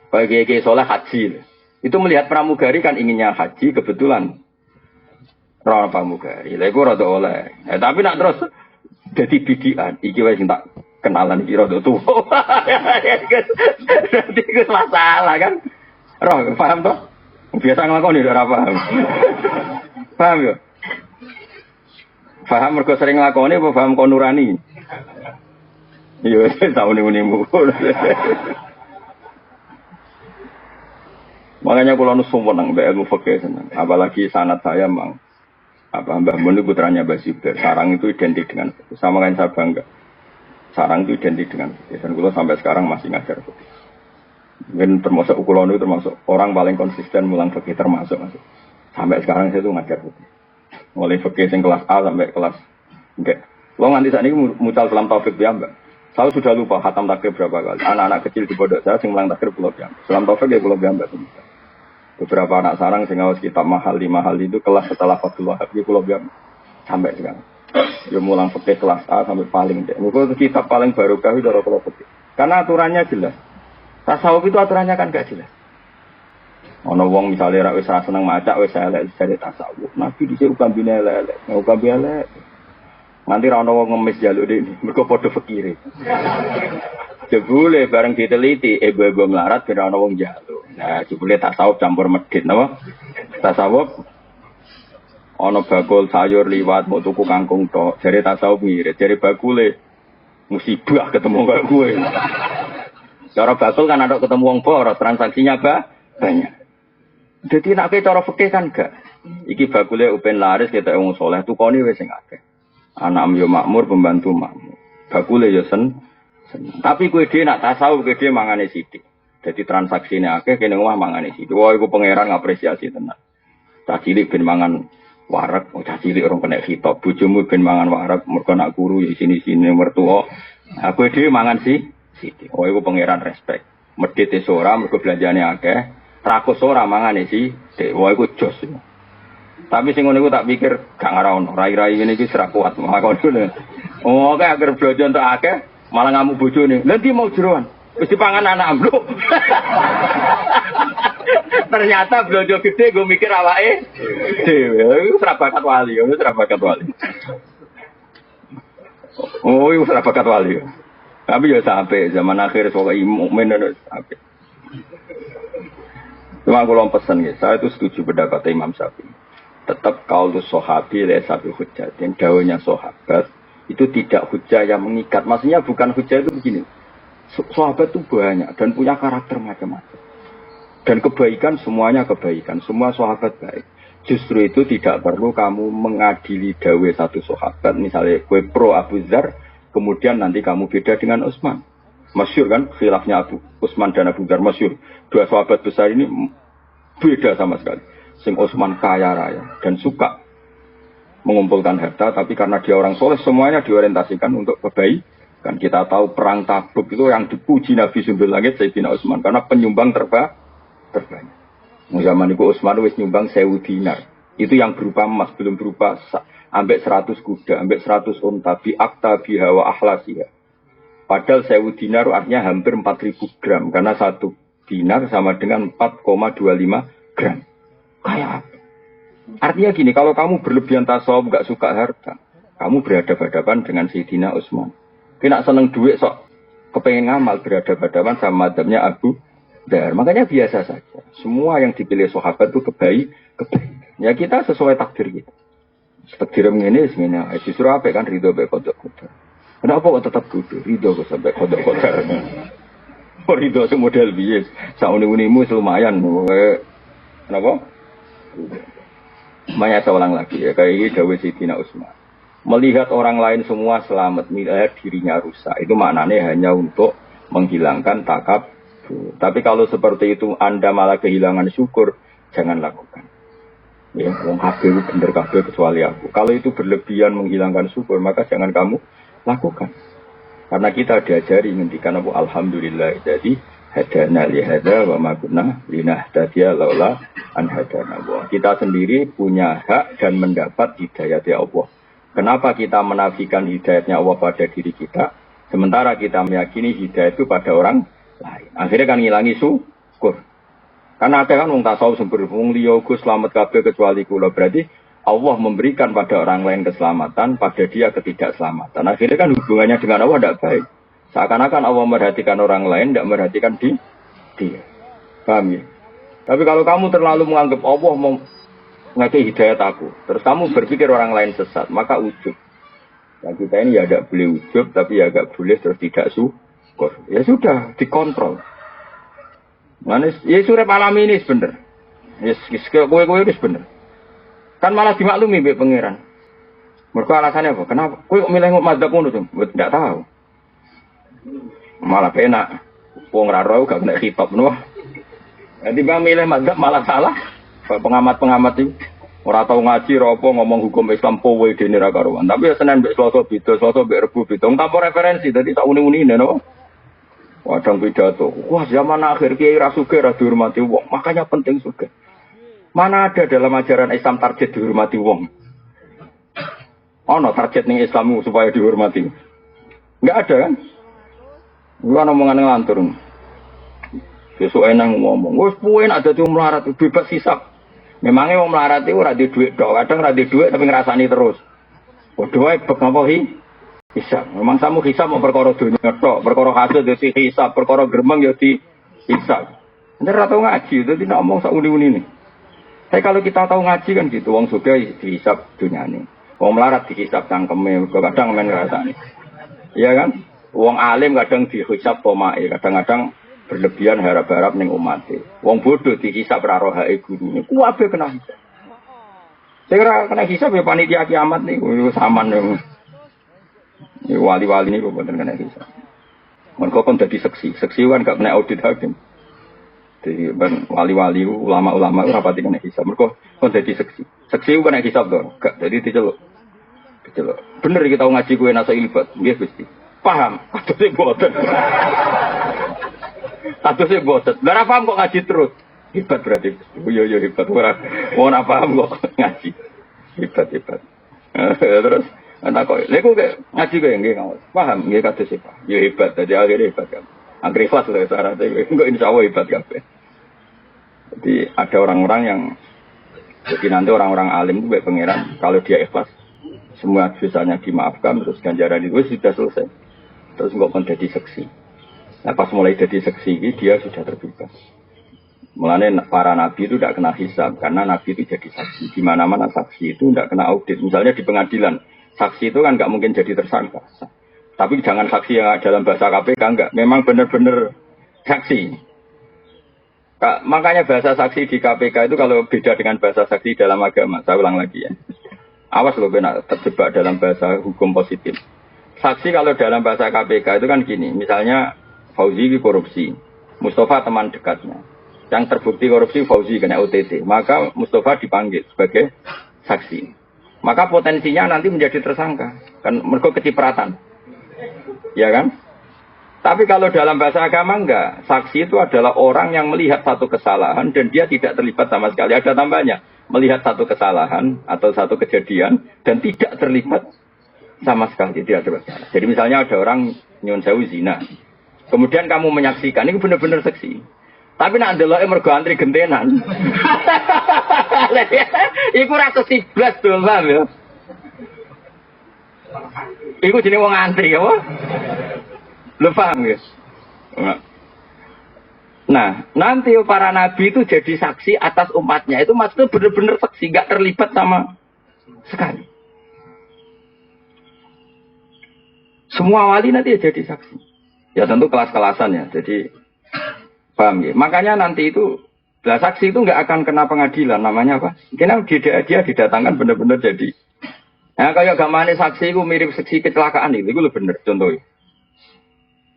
bagi soleh haji. Itu melihat pramugari kan inginnya haji kebetulan. Rana pramugari, lha iku rada oleh. Tapi nak terus dadi bidian, iki wae sing tak kenalan iki rada tuwa. Dadi iku masalah kan. Roh, paham toh? Biasa nglakoni ora paham. Paham ya? Paham mergo sering nglakoni apa paham kon nurani? Iya, tau nimu. Makanya kalau nusu menang, ilmu fikih senang. Apalagi sanad saya mang. Mbah Mun itu putranya Mbah Zubair. Sarang itu identik dengan sama kan saya bangga. Sarang itu identik dengan dan kulo sampai sekarang masih ngajar fikih. Mungkin termasuk kulo itu termasuk orang paling konsisten mulang fikih termasuk masuk. Sampai sekarang saya itu ngajar fikih. Mulai fikih yang kelas A sampai kelas enggak. Lo nganti saat ini mucal selam taufik ya Mbak. Saya sudah lupa khatam takrib berapa kali. Anak-anak kecil di pondok saya sing mulang takrib pulau Mbak. Selam taufik ya pulau Mbak. Beberapa anak sarang sing ngawas kitab mahal itu kelas setelah Fathul Wahab di Pulau Biam sampai sekarang. Ya mulang fikih kelas A sampai paling dek. Mungkin kitab paling baru kali dari Pulau Fikih. Karena aturannya jelas. Tasawuf itu aturannya kan gak jelas. Ono wong misalnya ra wis ra seneng maca wis elek dari tasawuf. Nabi dhisik ukambine elek, ukambe elek. Nanti ra ono wong ngemis jaluk dene, mergo padha fikire. Jebule bareng diteliti, ibu-ibu melarat ben ana wong njaluk. Nah, jebule tasawuf campur medhit napa? Tasawuf Ana bakul sayur liwat mau tuku kangkung tok. Jare tasawuf mirip, jare bakule musibah ketemu kaya kowe. Cara bakul kan ada ketemu wong boros, transaksinya banyak. Jadi nek cara fikih kan gak. Iki bakule upen laris ketok wong saleh tukone wis sing akeh. Anak yo makmur, pembantu makmur. Bakule yo seneng. Tapi kowe dhewe nak tasawuf kowe dhewe mangane sithik. Jadi transaksine akeh kene omah mangane sithik. Wah iku pangeran ngapresiasi tenan. Cah cilik ben mangan wareg, cah cilik orang kena khitab. Bojomu ben mangan wareg, mergo nak guru ya sini-sini mertua. Aku dhewe mangan sithik. Oh iku pangeran respect. Medhit e ora mergo belanjane akeh. Rakus ora mangane sithik. Wah iku jos. Tapi sing ngono iku tak pikir gak ngarono. Rai-rai ngene iki serak kuat makone. Oh kae agar belanja entuk akeh malah ngamuk bojone. Lha ndi mau jeroan? Wis dipangan anak ambluk. Ternyata belanja gede gue mikir awake dhewe. Iku bakat wali, bakat wali. Oh, iku bakat wali. Tapi ya sampai zaman akhir soal mukmin sampai. Cuma aku lom pesan ya, saya itu setuju pendapat Imam Syafi'i. Tetap kaulus sahabi lesabil hujjah. Dan dawanya sahabat itu tidak hujjah yang mengikat. Maksudnya bukan hujjah itu begini. Sahabat itu banyak dan punya karakter macam-macam. Dan kebaikan semuanya kebaikan. Semua sahabat baik. Justru itu tidak perlu kamu mengadili dawe satu sahabat. Misalnya kue pro Abu Dzar, kemudian nanti kamu beda dengan Utsman. Masyhur kan khilafnya Abu Utsman dan Abu Dzar masyhur. Dua sahabat besar ini beda sama sekali. Sing Utsman kaya raya dan suka mengumpulkan harta, tapi karena dia orang soleh semuanya diorientasikan untuk kebaikan. Kita tahu perang Tabuk itu yang dipuji Nabi Sumber Langit Sayyidina Utsman karena penyumbang terbanyak. Zaman itu Utsman wis nyumbang 1000 dinar. Itu yang berupa emas, belum berupa ambek 100 kuda, ambek 100 unta bi akta biha wa ahlasiha. Padahal 1000 dinar artinya hampir 4000 gram karena 1 dinar sama dengan 4,25 gram. Kayak apa? Artinya gini, kalau kamu berlebihan tasawuf gak suka harta, kamu berhadapan-hadapan dengan Sayyidina Utsman. Kena seneng duit sok kepengen ngamal berhadapan-hadapan sama madhabnya Abu Dzar. Makanya biasa saja. Semua yang dipilih sahabat itu kebaikan. Ya kita sesuai takdir kita. Takdir begini, justru apa kan ridho baik kodok kodok. Kenapa kok tetap kudu ridho kok sampai kodok kodok? Ridho semodel bias. Sauni-unimu lumayan. Kenapa? Maya saya ulang lagi ya. Kayak ini Dawud Sayyidina Utsman. Melihat orang lain semua selamat, melihat dirinya rusak. Itu maknanya hanya untuk menghilangkan takab. Tapi kalau seperti itu Anda malah kehilangan syukur, jangan lakukan. Ya, wong kabeh bener kabeh kecuali aku. Kalau itu berlebihan menghilangkan syukur, maka jangan kamu lakukan. Karena kita diajari ngendikan apa alhamdulillah. Jadi hadana li hada wa ma kunna linahtadiya laula an hadana Allah. Kita sendiri punya hak dan mendapat hidayah dari Allah. Kenapa kita menafikan hidayatnya Allah pada diri kita, sementara kita meyakini hidayah itu pada orang lain. Akhirnya kan ngilangi syukur. Karena ada kan wong tasawuf sumber wong liya Gus selamat kabeh kecuali kula. Berarti Allah memberikan pada orang lain keselamatan, pada dia ketidakselamatan. Akhirnya kan hubungannya dengan Allah tidak baik. Seakan-akan Allah merhatikan orang lain, tidak merhatikan dia. Paham ya? Tapi kalau kamu terlalu menganggap Allah mau ngasih hidayat aku, terus kamu berpikir orang lain sesat, maka ujub. Nah kita ini ya tidak boleh ujub, tapi ya agak boleh terus tidak syukur. Ya sudah, dikontrol. Manis, ya surep alami ini bener. Ya kowe ini bener. Kan malah dimaklumi mbek pangeran. Mergo alasannya apa? Kenapa? Kowe kok milih madzhab ngono tuh? Tidak tahu. Malah penak. Wong ra ro gak kena khitab no. Jadi bang milih madzhab malah salah. Pengamat-pengamat iki ora tau ngaji ora apa ngomong hukum Islam powe dene ra karuan. Tapi ya Senin mbek Selasa beda, Selasa mbek Rebo beda. Tanpa referensi dadi tak uni-unine no. Wadang pidato. Wah, zaman akhir kiai ra sugih ra dihormati wong. Makanya penting sugih. Mana ada dalam ajaran Islam target dihormati wong? Ono target ning Islam supaya dihormati. Enggak ada kan? Gua omongan ngelantur. Besok enang ngomong, wis puwe nek dadi melarat bebas hisab. Memangnya wong melarat iku ora di dhuwit tok, kadang ora di dhuwit tapi ngrasani terus. Padha wae bek napa hisab. Memang samu hisab mau perkara dunya tok, perkara hasil dadi hisab, perkara gremeng ya di hisab. Nek ora tau ngaji dadi nek omong sak uni-uni. Tapi kalau kita tahu ngaji kan gitu, wong suga dihisab dunyane. Wong melarat dihisab cangkeme, kadang men ngrasane. Iya kan? Wong alim kadang dihisab pomae, kadang-kadang berlebihan harap-harap ning umate. Wong bodoh dihisab ra rohae gurune. Kuwabe kena hisab. Sing ora kena hisab ya panitia kiamat niku saman niku. Wali-wali niku mboten kena hisab. Mergo kon dadi seksi. Seksi kan gak kena audit hakim. Jadi wali-wali ulama-ulama ora pati kena hisab. Mergo kon dadi seksi. Seksi kena hisab to. Gak dadi diceluk. Diceluk. Bener iki tau ngaji kowe nasa ilbat. Nggih Gusti. Paham. Atuse boten. Atuse boten. Lah paham kok ngaji terus. Hebat berarti. Yo hebat ora paham kok ngaji. Hebat. Terus ana kok lha kok ngaji kowe nggih kawan. Paham nggih kados e Pak. Yo hebat dadi akhire hebat kan. Angger ikhlas lho syaratnya, enggak insyaallah hebat kabeh. Jadi ada orang-orang yang, jadi nanti orang-orang alim itu baik pangeran, kalau dia ikhlas, semua dosanya dimaafkan, terus ganjaran itu sudah selesai. Terus enggak pun jadi seksi. Nah pas mulai jadi seksi, dia sudah terbebas. Mulanya para nabi itu tidak kena hisab, karena nabi itu jadi saksi. Di mana-mana saksi itu tidak kena audit. Misalnya di pengadilan, saksi itu kan nggak mungkin jadi tersangka. Tapi jangan saksi yang dalam bahasa KPK enggak. Memang benar-benar saksi. Makanya bahasa saksi di KPK itu kalau beda dengan bahasa saksi dalam agama. Saya ulang lagi ya. Awas loh benar terjebak dalam bahasa hukum positif. Saksi kalau dalam bahasa KPK itu kan gini. Misalnya Fauzi korupsi. Mustafa teman dekatnya. Yang terbukti korupsi Fauzi kena OTT. Maka Mustafa dipanggil sebagai saksi. Maka potensinya nanti menjadi tersangka. Kan mergo kecipratan. Ya kan? Tapi kalau dalam bahasa agama enggak. Saksi itu adalah orang yang melihat satu kesalahan dan dia tidak terlibat sama sekali. Ada tambahnya. Melihat satu kesalahan atau satu kejadian dan tidak terlibat sama sekali. Tidak terlibat. Jadi misalnya ada orang nyun sewu zina. Kemudian kamu menyaksikan. Ini benar-benar saksi. Tapi nak ndelok mergo antri gentenan. Iku ra kesiblas to, paham ya? Iku jenenge wong antri apa? Lu paham ya? Nah, nanti para nabi itu jadi saksi atas umatnya. Itu maksudnya benar-benar saksi, gak terlibat sama sekali. Semua wali nanti jadi saksi. Ya tentu kelas-kelasan ya. Jadi paham ya? Makanya nanti itu saksi itu nggak akan kena pengadilan. Namanya apa? Karena dia didatangkan benar-benar jadi. Nah kayak gamane saksi itu mirip saksi kecelakaan itu lebih benar contohnya.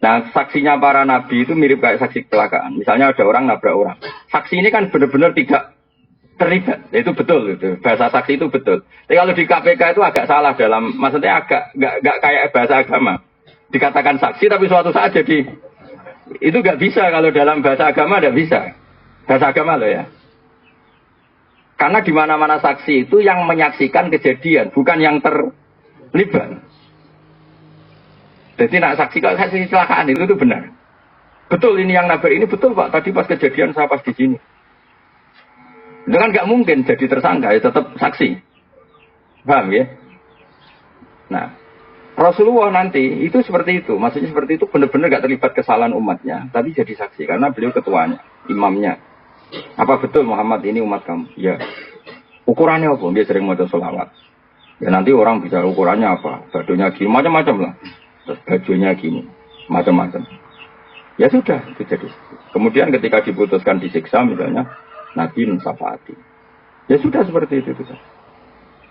Nah saksinya para nabi itu mirip kayak saksi kecelakaan. Misalnya ada orang nabrak orang. Saksi ini kan benar-benar tidak terlibat. Itu betul itu. Bahasa saksi itu betul. Tapi kalau di KPK itu agak salah dalam, maksudnya agak nggak kayak bahasa agama. Dikatakan saksi tapi suatu saat jadi itu nggak bisa kalau dalam bahasa agama nggak bisa. Bahasa agama loh ya. Karena di mana-mana saksi itu yang menyaksikan kejadian, bukan yang terlibat. Jadi nak saksi kalau saksi kecelakaan itu benar. Betul ini yang nabrak ini betul Pak. Tadi pas kejadian saya pas di sini. Itu kan nggak mungkin jadi tersangka, ya tetap saksi. Paham ya? Nah, Rasulullah nanti itu seperti itu. Maksudnya seperti itu benar-benar nggak terlibat kesalahan umatnya, tapi jadi saksi karena beliau ketuanya, imamnya. Apa betul Muhammad ini umat kamu? Ya. Ukurannya apa? Dia sering maca sholawat. Ya nanti orang bicara ukurannya apa? Bajunya gini, macam-macam lah. Terus bajunya gini, macam-macam. Ya sudah, itu jadi. Kemudian ketika diputuskan disiksa misalnya, Nabi mensyafaati. Ya sudah seperti itu.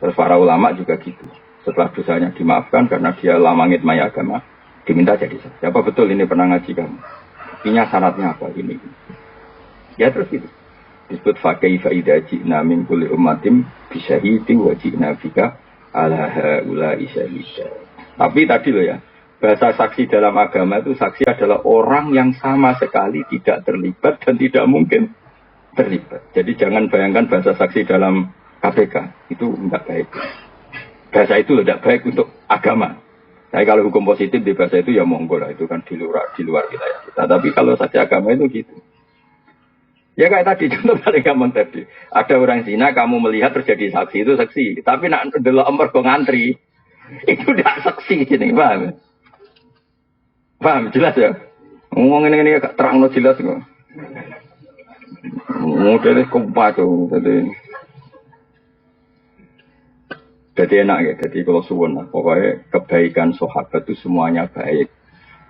Terus para ulama juga gitu. Setelah dosanya dimaafkan karena dia lamangit maya agama, diminta jadi saksi. Apa betul ini pernah ngaji kamu? Intinya syaratnya apa ini? Ya terus itu disebut fakaifa idza ji'na min kulli ummatin bi syahidin wa ji'na bika ala haula'i syahida. Tapi tadi loh ya, bahasa saksi dalam agama itu saksi adalah orang yang sama sekali tidak terlibat dan tidak mungkin terlibat. Jadi jangan bayangkan bahasa saksi dalam KPK itu enggak baik. Bahasa itu tidak baik untuk agama. Tapi kalau hukum positif di bahasa itu ya monggo lah, itu kan di luar wilayah kita. Tapi kalau saksi agama itu gitu. Ya kayak tadi, contoh paling gampang tadi. Ada orang zina, kamu melihat terjadi saksi, itu saksi. Tapi nak delok mergo ngantri, itu tidak saksi. Jadi, paham? Paham? Jelas ya? Ngomong ini agak terang, jelas kok. Modelnya kompak tuh. Jadi enak ya, jadi kalau suwun lah. Pokoknya kebaikan sahabat itu semuanya baik.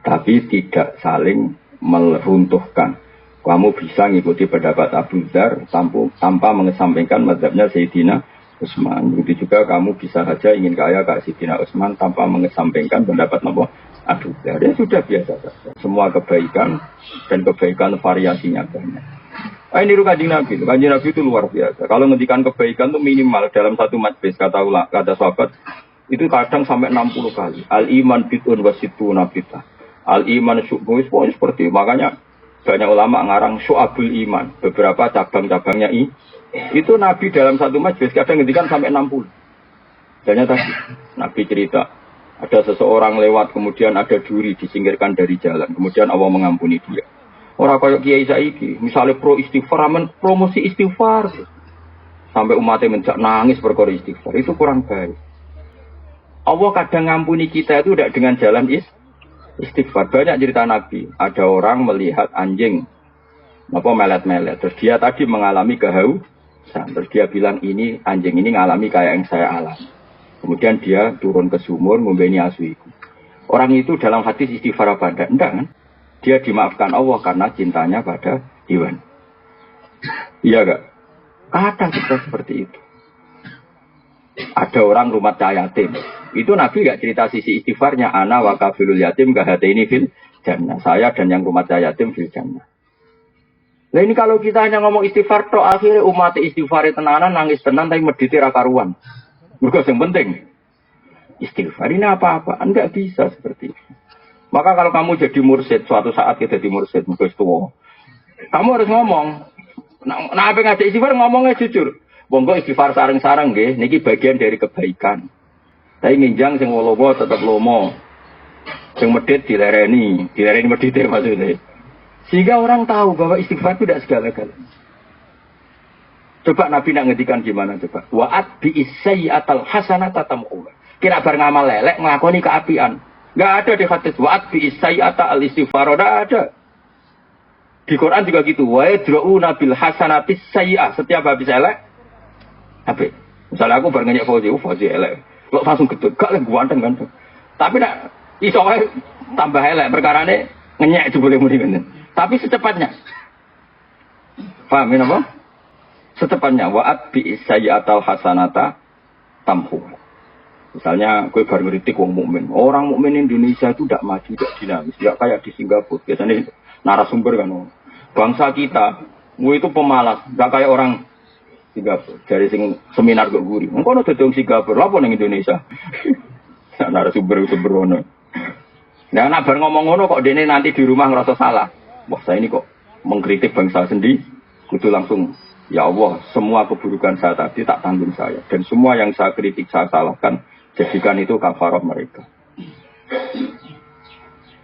Tapi tidak saling meruntuhkan. Kamu bisa ngikuti pendapat Abu Dzar tanpa mengesampingkan mazhabnya Sayyidina Utsman. Begitu juga kamu bisa saja ingin kaya kayak Sayyidina Utsman tanpa mengesampingkan pendapat Abu Dzar. Ya sudah biasa saja. Semua kebaikan dan kebaikan variasinya banyak. Nah, ini Kanjeng Nabi. Kanjeng Nabi itu luar biasa. Kalau ngendikan kebaikan itu minimal dalam satu majlis kata sahabat itu kadang sampai 60 kali. Al iman bid'un wasituna bid'ah. Al iman syu'bun seperti itu. Makanya banyak ulama ngarang syu'abul iman. Beberapa cabang-cabangnya itu Nabi dalam satu majlis kadang ngendikan sampai 60. Misalnya tadi Nabi cerita ada seseorang lewat kemudian ada duri disingkirkan dari jalan. Kemudian Allah mengampuni dia. Orang kayak kiai saiki, misalnya pro istighfar, promosi istighfar, sampai umatnya menjak nangis perkara istighfar, itu kurang baik. Allah kadang ngampuni kita itu tidak dengan jalan istighfar. Banyak cerita Nabi, ada orang melihat anjing, melet-melet, terus dia tadi mengalami kehausan, terus dia bilang ini anjing ini ngalami kayak yang saya alami. Kemudian dia turun ke sumur, membeni asuiku. Orang itu dalam hadis istighfar apa enggak kan? Dia dimaafkan Allah karena cintanya pada hewan. Iya gak? Ada kita seperti itu. Ada orang rumah yatim. Itu Nabi gak cerita sisi istighfarnya. Ana wa kafilul yatim gahatini fil jannah. Saya dan yang rumah yatim fil jannah. Nah ini kalau kita hanya ngomong istighfar, toh akhirnya umat istighfar tenanan nangis tenan tapi mediti rakaruan. Bukan yang penting. Istighfar ini apa-apa. Enggak bisa seperti itu. Maka kalau kamu jadi mursyid, suatu saat kita jadi mursyid, kamu harus ngomong. Nah apa ngajak istighfar ngomongnya jujur. Bonggo istighfar sarang-sarang nggih, niki bagian dari kebaikan. Tapi nginjang sing wolowo tetap lomo. Sing medit dilereni medite maksudnya. Sehingga orang tahu bahwa istighfar itu tidak segala-galanya. Coba Nabi nak ngedikan gimana coba? Wa'at bi isayyatal hasanata tamquha. Kira bar ngamal lelek nglakoni keapian. Enggak ada di hadis wa'at bi isayyata al-istighfar, enggak ada. Di Quran juga gitu, wa yadra'una bil hasanati sayyi'ah, setiap habis elek apa? Misalnya aku bar ngenyek Fauzi elek. Kok langsung gedhe, gak lek ganteng kan. Tapi nak iso wae tambah elek perkarane ngenyek jebule muni ngene. Tapi secepatnya. Paham ya apa? Secepatnya wa'at bi isayyatal hasanata tamhu. Misalnya, gue baru ngeritik wong mukmin. Orang mukmin Indonesia itu tidak maju, tidak dinamis, tidak kayak di Singapura. Biasanya narasumber kan, bangsa kita, gue itu pemalas, tidak kayak orang Singapura. Dari seminar gue gurih. Engkau udah dong Singapura, apa yang Indonesia? Narasumber ono. Nah, nak baru ngomong ngono kok dene nanti di rumah ngerasa salah. Wah, saya ini kok mengkritik bangsa sendiri. Kudu langsung, ya Allah, semua keburukan saya tadi tak tanggung saya. Dan semua yang saya kritik, saya salahkan. Jadikan itu kafarah mereka.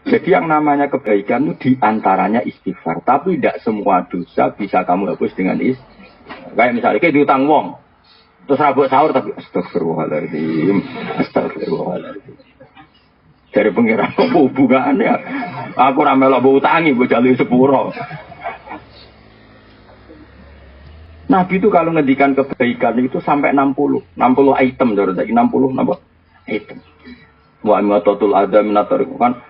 Jadi yang namanya kebaikan itu diantaranya istighfar. Tapi tidak semua dosa bisa kamu hapus dengan istighfar. Kayak misalnya, kayak diutang wong. Terus rabuk sahur tapi astagfirullahaladzim. Dari pengiran apa hubungannya? Aku ramelok berutangi, gue jalur sepuro. Nabi itu kalau ngedikan kebaikan itu sampai 60 item, 60 item. Wa imatatul adza minatoriq kan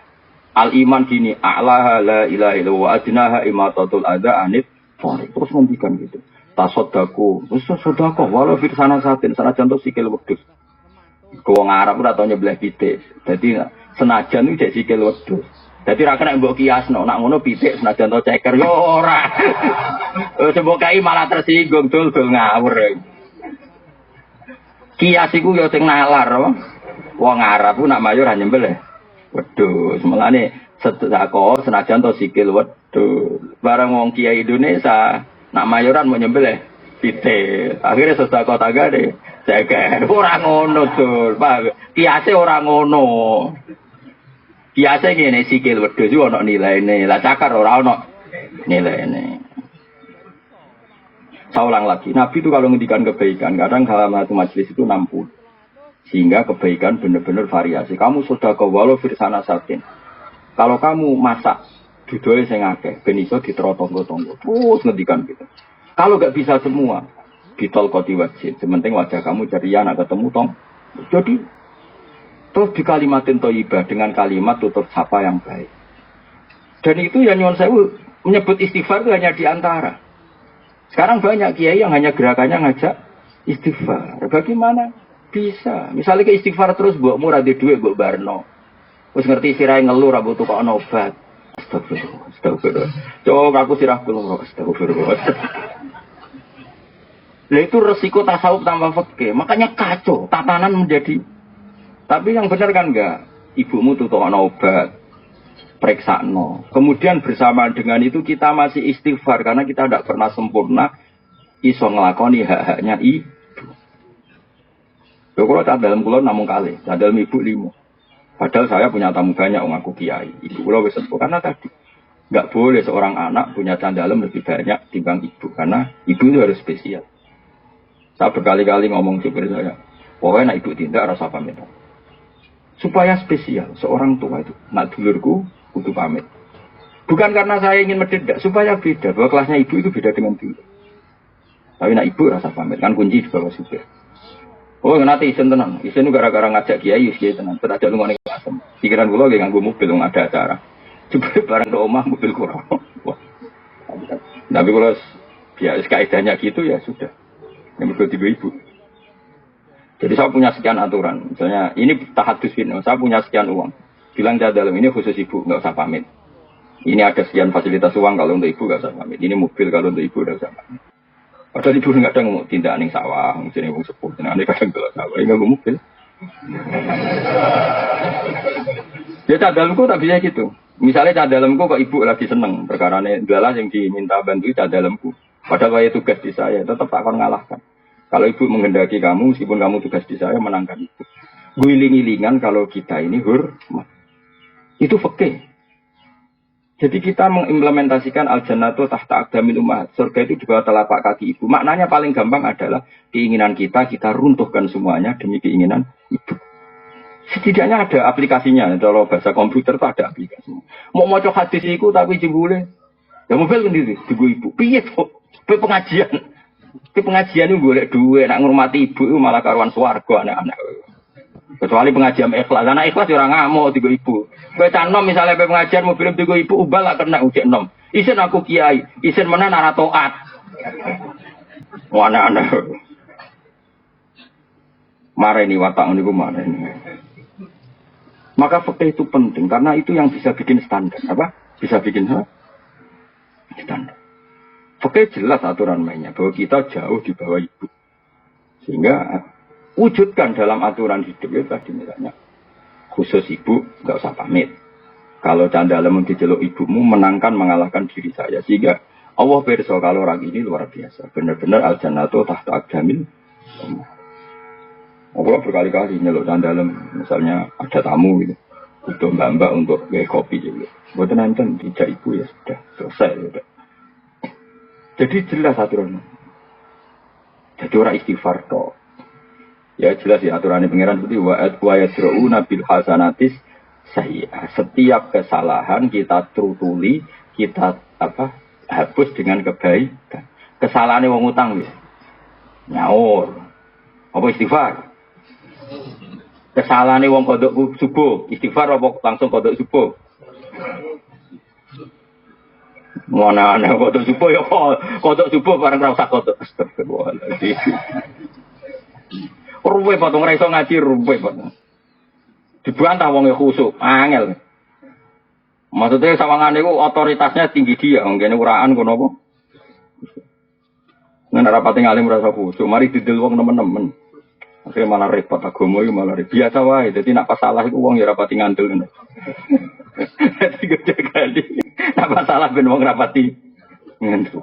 al iman gini, a'laha la ilaha illallah wa adnaha imatatul adza anit fariq. Terus ngendikan gitu. Tasaddaku, sedekah walau fir sana satin, sana contoh sikil wedhus. Wong Arab ora tau nyebleh pitik. Dadi senajan iki sikil wedhus. Dadi ra kena mbok kiasno, nak ngono pitik senajan to ceker yo ora. Sebab kai malah tersinggung dul ngawur. Kias iku yo sing nalar, wong Arab ku nak mayor nyembelih wedhus. Mulane sedekah senajan to sikil wedhus. Barang wong kiai Indonesia nak mayoran mau nyembelih pitik. Akhirnya sedekah tagade ceker. Ora ngono dul, Pak. Kiase ora ngono. Biasa ngene sikil wedhus yo ana nilaine. Lah cakar ora ana nilaine. Saya ulang lagi, Nabi itu kalau ngendikan kebaikan, kadang dalam satu majelis itu 60. Sehingga kebaikan benar-benar variasi. Kamu sudah ke walau firsana satin. Kalau kamu masak duduk sing akeh, ben iso diterotong-tonggo. Terus ngendikan gitu. Kalau gak bisa semua, ditol koti wajib. Sementing wajah kamu ceria nak ketemu tong Jadi terus di kalimatin thayyibah dengan kalimat tutur sapa yang baik. Dan itu ya nyuwun sewu menyebut istighfar itu hanya di antara. Sekarang banyak kiai yang hanya gerakannya ngajak istighfar. Bagaimana bisa? Misalnya ke istighfar terus mbokmu ra duwe mbok barno. Wis ngerti sirahe ngeluh ra butuh kok obat. Astagfirullah, astagfirullah. Coba aku sirah kula astagfirullah. Lah itu resiko tasawuf tanpa fikih. Makanya kacau, tatanan menjadi. Tapi yang benar kan enggak. Ibumu tuh obat, periksakno. Kemudian bersamaan dengan itu kita masih istighfar karena kita tidak pernah sempurna iso ngelakoni hak-haknya ibu. Lho kalau tak dalam kula namung kali, tak dalam ibu 5. Padahal saya punya tamu banyak aku kiai. Ibu kula wis sepuh karena tadi enggak boleh seorang anak punya candalem lebih banyak timbang ibu karena ibu itu harus spesial. Saya berkali-kali ngomong supir saya, pokoknya nak ibu tindak rasa pamit. Supaya spesial, seorang tua itu, nak dulurku, kudu pamit. Bukan karena saya ingin mendedak, supaya beda. Bahwa kelasnya ibu itu beda dengan dulur. Tapi nak ibu rasa pamit, kan kunci di bawah supir. Oh, nanti isen tenang. Isen itu gara-gara ngajak kiai, kiai tenang. Tidak ada lumane kelasem. Pikiran gue lagi nganggo mobil, nggak ada acara. Coba barang ke omah, mobil kurang. Tapi kalau ya kaidahnya gitu ya sudah. Yang berikut ibu. Jadi saya punya sekian aturan. Misalnya ini tahadus fitnah. Saya punya sekian uang. Bilang dalam ini khusus ibu, nggak usah pamit. Ini ada sekian fasilitas uang kalau untuk ibu nggak usah pamit. Ini mobil kalau untuk ibu nggak usah pamit. Padahal ibu nggak ada ngomong tindak ning sawah, misalnya ngomong sepuh, tindak ning kadang gelap sawah, ini nggak mobil. Ya dalamku tak bisa gitu. Misalnya dalamku kok ibu lagi seneng perkara ini, adalah yang diminta bantu dalamku. Padahal saya tugas di saya, tetap akan ngalahkan. Kalau ibu menghendaki kamu, meskipun kamu tugas di saya, menangkan ibu. Guling-gilingan kalau kita ini hormat. Itu fikih. Jadi kita mengimplementasikan al-jannatu tahta aqdamil ummahat. Surga itu di bawah telapak kaki ibu. Maknanya paling gampang adalah keinginan kita runtuhkan semuanya demi keinginan ibu. Setidaknya ada aplikasinya. Kalau bahasa komputer itu ada aplikasinya. Mau hadis itu tapi jebule. Ya mobil sendiri, ibu. Piye kok? Pengajian. Pengajian itu boleh duit, nak ngurmati ibu itu malah karuan swarga anak-anak. Kecuali pengajian ikhlas, anak ikhlas orang ngamuk tiga ibu. Kowe canom misalnya pengajian mobil tiga ibu ubah lah kena ujek nom. Isen aku kiai, isen mana nara toat. Anak-anak. Marah ini watak niku marah ini. Maka fikih itu penting karena itu yang bisa bikin standar, apa? Bisa bikin standar. Fikih jelas aturan mainnya bahwa kita jauh di bawah ibu. Sehingga wujudkan dalam aturan hidup itu tadi misalnya khusus ibu nggak usah pamit. Kalau candalem diceluk ibumu menangkan mengalahkan diri saya. Sehingga Allah berso kalau orang ini luar biasa. Benar-benar al-jannatu tahta aqdamil ummahat. Allah berkali-kali nyeluk candalem. Misalnya ada tamu gitu. Butuh mbak-mbak untuk kopi gitu. Buat nonton dijak ibu ya sudah selesai gitu. Jadi jelas aturannya. Jadi orang istighfar toh. Ya jelas ya aturannya pengiran seperti wa yasra'una bil hasanatis sayyi'ah. Setiap kesalahan kita terutuli, kita hapus dengan kebaikan. Kesalahannya wong utang ya. Nyaur. Apa istighfar? Kesalahannya wong kodok subuh, istighfar apa langsung kodok subuh? Mana ana kodok subuh ya kodok subuh bareng ra usah kodok. Astagfirullahaladzim. Ruwe potong ora iso ngaji ruwe potong. Dibantah wong e khusuk, angel. Maksudnya sawangane iku otoritasnya tinggi dia, ngene uraan kono apa? Nek ora pati ngalim ora khusuk, mari didel wong nemen-nemen. Akhirnya malah repot agama itu malah repot. Biasa wae, jadi nak pas salah itu wong ya rapati ngandel. Jadi gede kali. Nak pas salah ben wong rapati ngandel.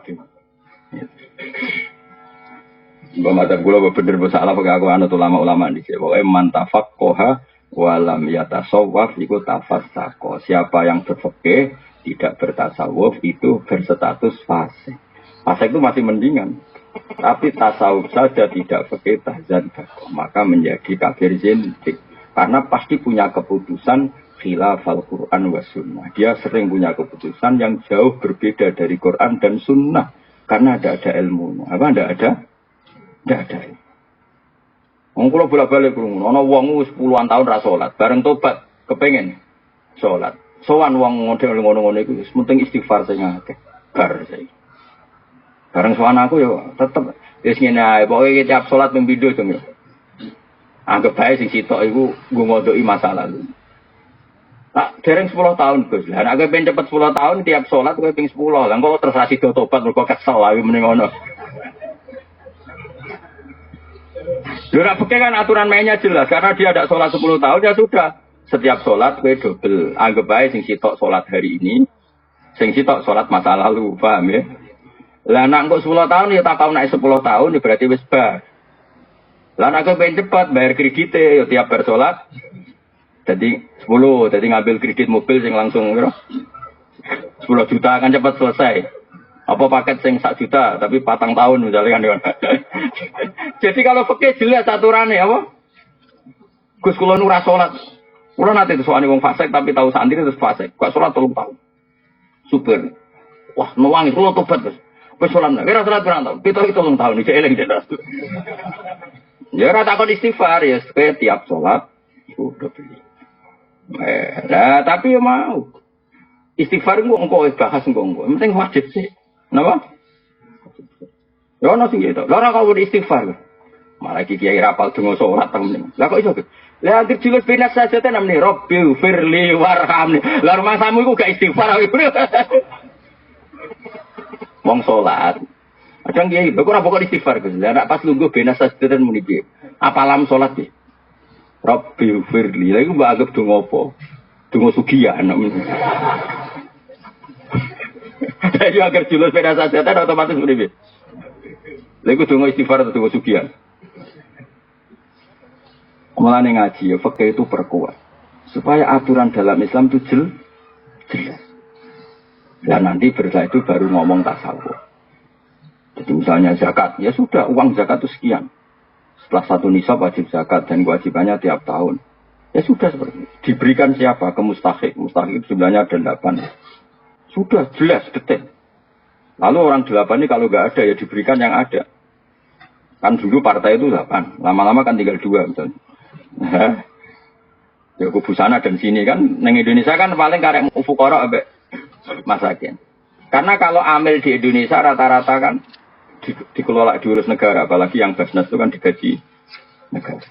Mbak mata gula bener salah pakai aku anut ulama-ulama di sini. Pokoknya mantafak koha walam yatasawwaf ikut tafasako. Siapa yang berfikih tidak bertasawuf itu berstatus fasik. Fasik itu masih mendingan. Tapi tasawuf saja tidak fikih tahzan bakoh, maka menjadi kafir zindik. Karena pasti punya keputusan khilaf al-Quran wa sunnah. Dia sering punya keputusan yang jauh berbeda dari Quran dan sunnah. Karena tidak ada ilmu. Apa tidak ada? Tidak ada. Wong kula bolak-balik krungu, ana wong wis puluhan tahun ra salat, bareng tobat kepengin salat. Sowan wong model ngono-ngono iku wis penting istighfar sing akeh. Bar saiki. Bareng sowan aku yo tetep wis ngene ae, pokoke tiap salat ping pindho to yo. Anggap bae sing sitok iku nggo ngodoki masa lalu. Tak dereng 10 tahun Gus. Lah nek pengen cepet 10 tahun tiap salat kowe ping 10. Lah kok terus ra sida tobat mergo kesel ae mending ngono. Lha pakai kan aturan mainnya jelas karena dia ada sholat 10 tahun ya sudah. Setiap sholat gue double. Anggap baik sing sitok sholat hari ini, sing sitok sholat masa lalu, paham ya? Lah nak kok 10 tahun ya tak tahu naik 10 tahun ya berarti wis bar. Lah nak gue pengen cepat bayar kreditnya ya tiap bar sholat. Jadi 10, jadi ngambil kredit mobil sing langsung kira 10 juta kan cepat selesai. Apa paket sing 1 juta tapi 4 tahun misalnya kan. Jadi kalau fikih jelas aturannya apa? Gus kula nu ra salat. Kula nate sowane wong fasik tapi tahu santri terus fasik. Gak salat 3 tahun. Super. Wah, nuwangi kula tobat, Gus. Wis salat nek ora salat pirang tahun? 7 tahun iki eling jelas. Ya ora takon istighfar ya tiap salat iku udah beli. Nah, tapi ya mau. Istighfar engko bahas engko. Penting wajib sih. Napa? Ya ono sing gitu. Lah ora kok istighfar. Malah iki kiai rapal donga salat temen. Lah kok iso? Lah anggere julus binas saja tenan nih Rabbil firli warhamni. Lah rumah samu iku gak istighfar. Wong salat. Kadang kiai kok ora pokok istighfar Gus. Lah nek pas lungguh binas saja tenan muni piye? Apa lam salat iki? Rabbil firli. Lah iku mbok anggap donga apa? Donga sugihan. Jadi agar julus beda saja, otomatis beribu. Lalu dongo istighfar atau dongo sugihan. Mulane ngaji ya, fikih itu perkuat. Supaya aturan dalam Islam itu jelas. Dan nanti setelah itu baru ngomong tasawuf. Jadi misalnya zakat, ya sudah uang zakat itu sekian. Setelah 1 nisab wajib zakat dan kewajibannya tiap tahun. Ya sudah seperti itu. Diberikan siapa? Ke mustahik. Mustahik itu sebenarnya ada 8. Sudah jelas, detail. Lalu orang 8 ini kalau nggak ada ya diberikan yang ada. Kan dulu partai itu 8. Lama-lama kan tinggal 2 misalnya. Ya kubu sana dan sini kan. Neng Indonesia kan paling karek fukara ambek masakin. Karena kalau amil di Indonesia rata-rata kan dikelola diurus negara. Apalagi yang Basnas itu kan digaji negara.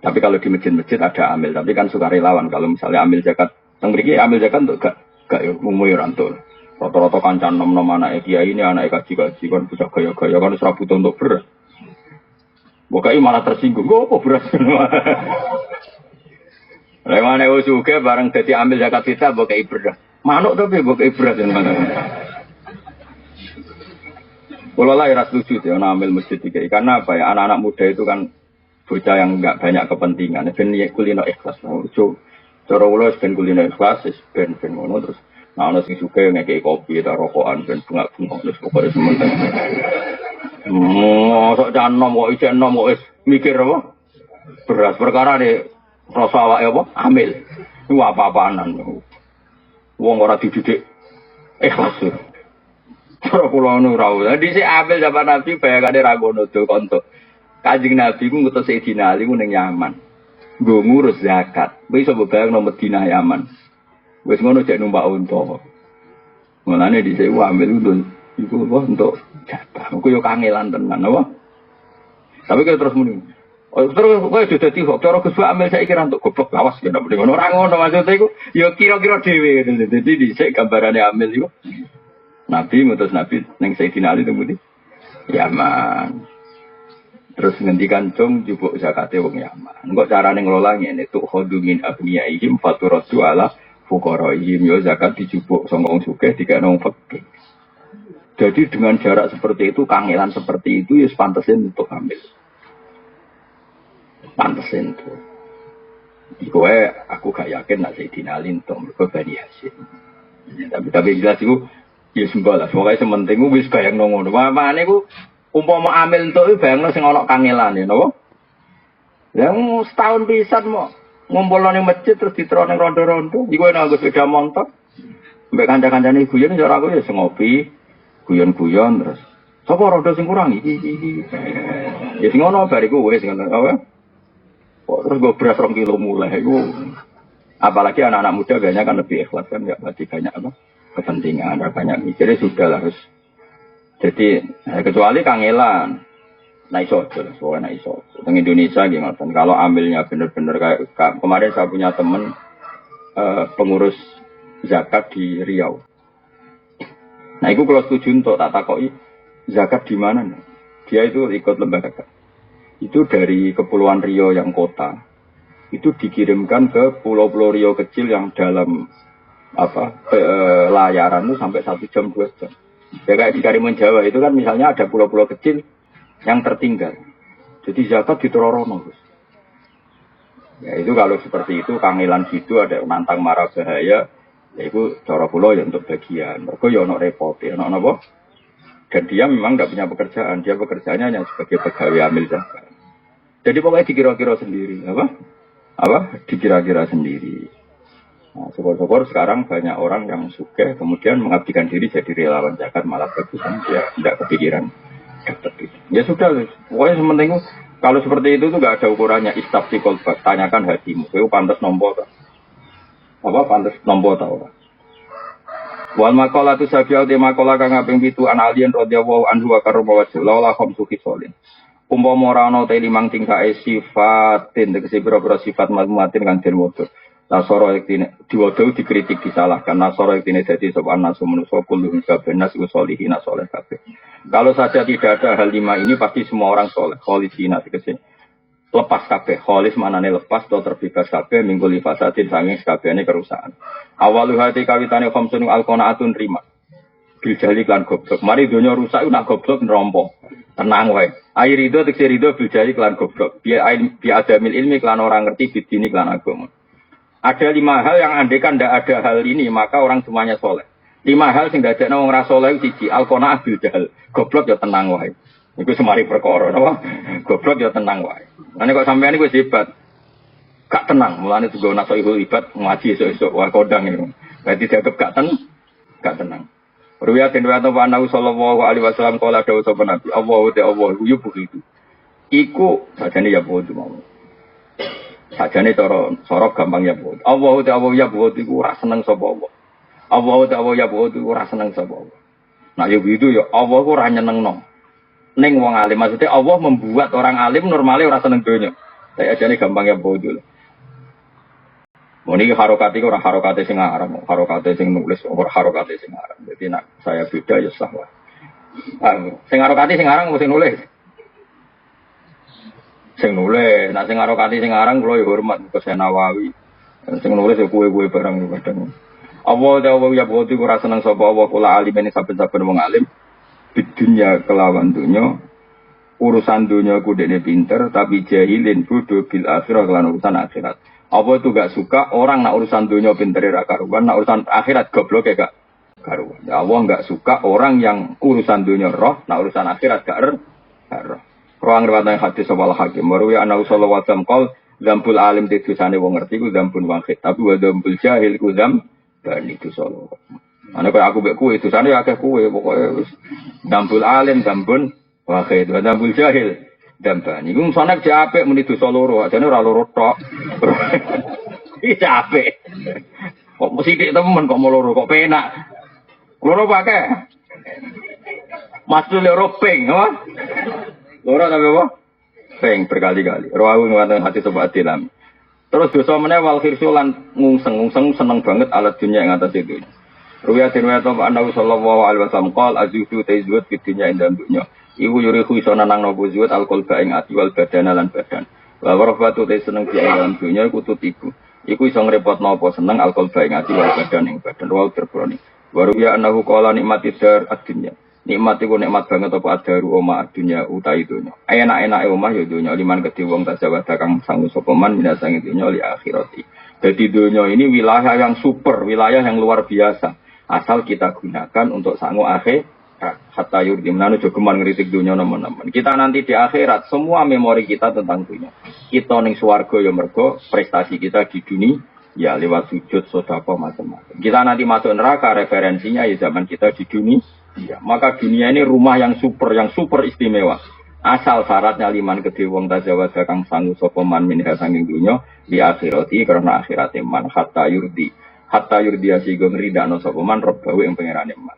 Tapi kalau di masjid-masjid ada amil. Tapi kan sukarelawan. Kalau misalnya amil zakat. Yang berikutnya amil zakat untuk gak ya ngomong rantul. Rata-rata kancan nom-nom anak kiai ini anak kaji-kaji kan bisa gaya-gaya kan serap butuh untuk beras. Bokai malah tersinggung. Kok apa beras? Lemane wis uga bareng dadi ambil zakat kita bokai beras. Manuk tapi bokai beras yang mana? Kalau lah ya setuju ya ambil masjid dikai karena apa ya anak-anak muda itu kan bocah yang enggak banyak kepentingan. Ben kulino ikhlas. Cara ulo ben kulino ikhlas, ben ngono terus. Nah, ana sing suka ngekeki kopi ta rokokan ben bunga-bunga terus pokoke sementing. Sok janom kok ijen nom kok wis mikir apa? Beras perkara ne rasa awake apa? Amil. Iku apa-apanan. Wong ora dididik ikhlas. Cara kula nu ra. Dadi sik amil zaman Nabi bayangane ra ngono do kontok. Kanjeng Nabi ku ngutus Sayyidina Ali ku ning Yaman. Nggo ngurus zakat. Wis iso bayangno Madinah Yaman. Wis ngono cek numpak unta. Mulane dhisik ambil iku untuk jatah. Iku yo kangelan tenan apa? Tapi kalau terus muni. Oh, terus kowe dadi kok cara Gus ambil saiki ra untuk goblok lawas ya ndak ngono. Ora ngono maksudnya iku yo kira-kira dhewe. Dadi dhisik gambarane ambil iku. Nabi ngutus Nabi ning Sayyidina Ali temudi. Yaman. Terus ngendikan cung jupuk zakate wong Yaman. Engko carane ngelola ngene tuh khodumin abniyaihim faturatu ala fuqaraihim yo zakat dijupuk sanga wong sugih dikene wong fakir. Jadi dengan jarak seperti itu, kangelan seperti itu ya pantesin untuk ambil. Pantesin itu. Iku aku gak yakin nak Sayyidina Ali untuk mergo Bani Hasyim. Tapi jelas itu ya sembah lah. Pokoke sementing wis bayangno ngono. Mamane ku umpama amil entuk bayangno sing ana kangelane napa? Lah setahun pisan mo ngumpulno ning masjid terus ditro ning rondo-rondo. Iku enak nggo sepeda motor. Mbek kanca-kancane guyon ora aku ya ngopi, guyon-guyon terus. Sapa rondo sing kurang iki. Ya sing ngono bariku wis ngono apa? Kok terus gue beras 2 kilo mulai iku. Apalagi anak-anak muda kayaknya kan lebih ikhlas kan enggak berarti banyak apa? Kepentingan, ada banyak mikirnya sudah lah harus. Jadi kecuali kangelan. Nah iso aja, soalnya iso. Di Indonesia gimana? Kalau ambilnya bener-bener kayak kemarin saya punya temen pengurus zakat di Riau. Nah itu kalau setuju untuk tak takoi zakat di mana? Dia itu ikut lembaga zakat. Itu dari Kepulauan Riau yang kota, itu dikirimkan ke pulau-pulau Riau kecil yang dalam layaran itu sampai 1 jam 2 jam. Ya kayak di Karimun Jawa itu kan misalnya ada pulau-pulau kecil yang tertinggal. Jadi zakat ditororono. Ya itu kalau seperti itu kangelan gitu ada nantang marah bahaya, ya itu cara pulau ya untuk bagian. Mereka ya ono repot ya ono apa? Dan dia memang tidak punya pekerjaan, dia pekerjaannya hanya sebagai pegawai amil zakat. Jadi pokoknya dikira-kira sendiri, dikira-kira sendiri. Nah, syukur-syukur sekarang banyak orang yang suka kemudian mengabdikan diri jadi relawan zakat malah bagus, dia tidak kepikiran dapat itu. Ya sudah, pokoknya sementing kalau seperti itu tuh nggak ada ukurannya. Istafti kolbak, tanyakan hatimu, itu pantas nombor tak? Pantas nombor tak? Wal makola tu sabiau de makola kang kaping 7 an alien radhiyallahu anhu wa karrama wajhu la kham suki solin. Umpama ora ana te 5 tingkake sifatin tegese pira-pira sifat mazmuatin kang den wudu. Nasara yektine diwodo dikritik disalahkan. Nasara yektine dadi sapa nasu manusa kullu kabeh iku solihin saleh kabeh. Kalau saja tidak ada hal 5 ini pasti semua orang soleh. Kholisina tegese lepas kabeh. Kholis manane lepas atau terbebas kabeh minggu lifasatin sanging kabehane kerusakan. Awalu hati kawitane khamsun alqanaatun rima. Biljali klan goblok. Mari donya rusak nak goblok nerompo. Tenang wae. Air itu tekse rido biljali klan goblok. Bi adamil ilmi klan orang ngerti bidini klan agama. Ada 5 hal yang andekan ndak ada hal ini maka orang semuanya soleh. 5 hal sing dadekno wong ra soleh siji alqanaah biljal. Goblok ya tenang wae. Iku semari perkara napa? Goblok ya tenang wae. Ane kok sampean iku hebat. Gak tenang, mulane juga naso ibu ibat ngaji esuk-esuk wah kodang itu. Berarti dianggap gak tenang. Ruwiyatin wa Nabi sallallahu alaihi wasallam qala dawu sapa Nabi, Allahu ta'ala yu begitu. Iku sajane ya bodo mau. Sajane cara gampang ya bodo. Allahu ta'ala ya bodo iku ora seneng sapa Allah. Allahu ta'ala ya bodo iku ora seneng sapa Allah. Nah ya begitu ya Allah ku ora nyenengno. Ning wong alim maksudnya Allah membuat orang alim normalnya ora seneng donya. Saya ajane gampang ya bodo. Ini harokati ora harokati sing aran, harokati sing nulis ora harokati sing aran. Jadi nak saya beda ya sah wae. Sing harokati sing aran mesti nulis. Sing nulis, nak sing harokati sing aran kula ya hormat ke Nawawi. Sing nulis ya kuwe-kuwe barang kadang. Allah ya boti ora seneng sapa Allah kula alim ini saben-saben wong alim. Di dunia kelawan dunya urusan dunia ku dekne pinter tapi jahilin bodoh bil akhirah kelan urusan akhirat. Apa itu gak suka orang nak urusan dunia pinter ra karuan, nak urusan akhirat goblok ya gak karuan. Ya Allah gak suka orang yang urusan dunia roh, nak urusan akhirat gak roh. Ruang riwayat hadis sawal hakim. Marwi ana sallallahu alaihi wasallam qol zambul alim dosane wong ngerti ku zambun wahid, tapi wa zambul jahil ku zam dan itu solo. Ana kaya aku mek kuwe dosane akeh kuwe pokoke wis zambul alim zambun wahid, wa zambul jahil Dambani, iku sonek capek muni dosa loro, ajane ora loro tok. Iki capek. Kok mesti dik temen kok mau loro kok penak. Loro pakai. Mas loro ping, apa? Loro tapi apa? Ping berkali-kali. Rawu ngwonten hati sobat dilam. Terus dosa meneh wal khirsu lan ngungseng seneng banget alat dunia yang atas itu. Ruwiyatin wa ta'ala annahu sallallahu alaihi wasallam qol azudu tazwat fi dunya inda dunya. Iku yurihu iso nanang nopo zuwat alkohol ing ati wal badana lan badan. Wa warfatu te seneng di alam dunya iku tutiku. Iku iso ngrepotno apa seneng alkohol ing ati wal badan ing badan wa terbroni. Waru ya annahu qala nikmati dar ad-dunya. Nikmat iku nikmat banget apa adaru omah dunya utai dunya. Enak-enake omah ya dunya liman kedhe wong tasawuf kang sangu sapa man minasang dunya li akhirati. Jadi dunya ini wilayah yang super, wilayah yang luar biasa. Asal kita gunakan untuk sangu akhir. Hatta yurdi menanu jogeman ngeritik dunia teman-teman. Kita nanti di akhirat semua memori kita tentang dunia. Kita ning swarga ya mergo prestasi kita di dunia ya lewat sujud sedekah macam-macam. Kita nanti masuk neraka referensinya ya zaman kita di dunia. Ya, maka dunia ini rumah yang super istimewa. Asal syaratnya liman kedhe wong tajawaza kang sangu sapa man minha sanging dunya di akhirati karena akhirate man hatta yurdi asigo ngridakno sapa man robbawe ing pangerane man.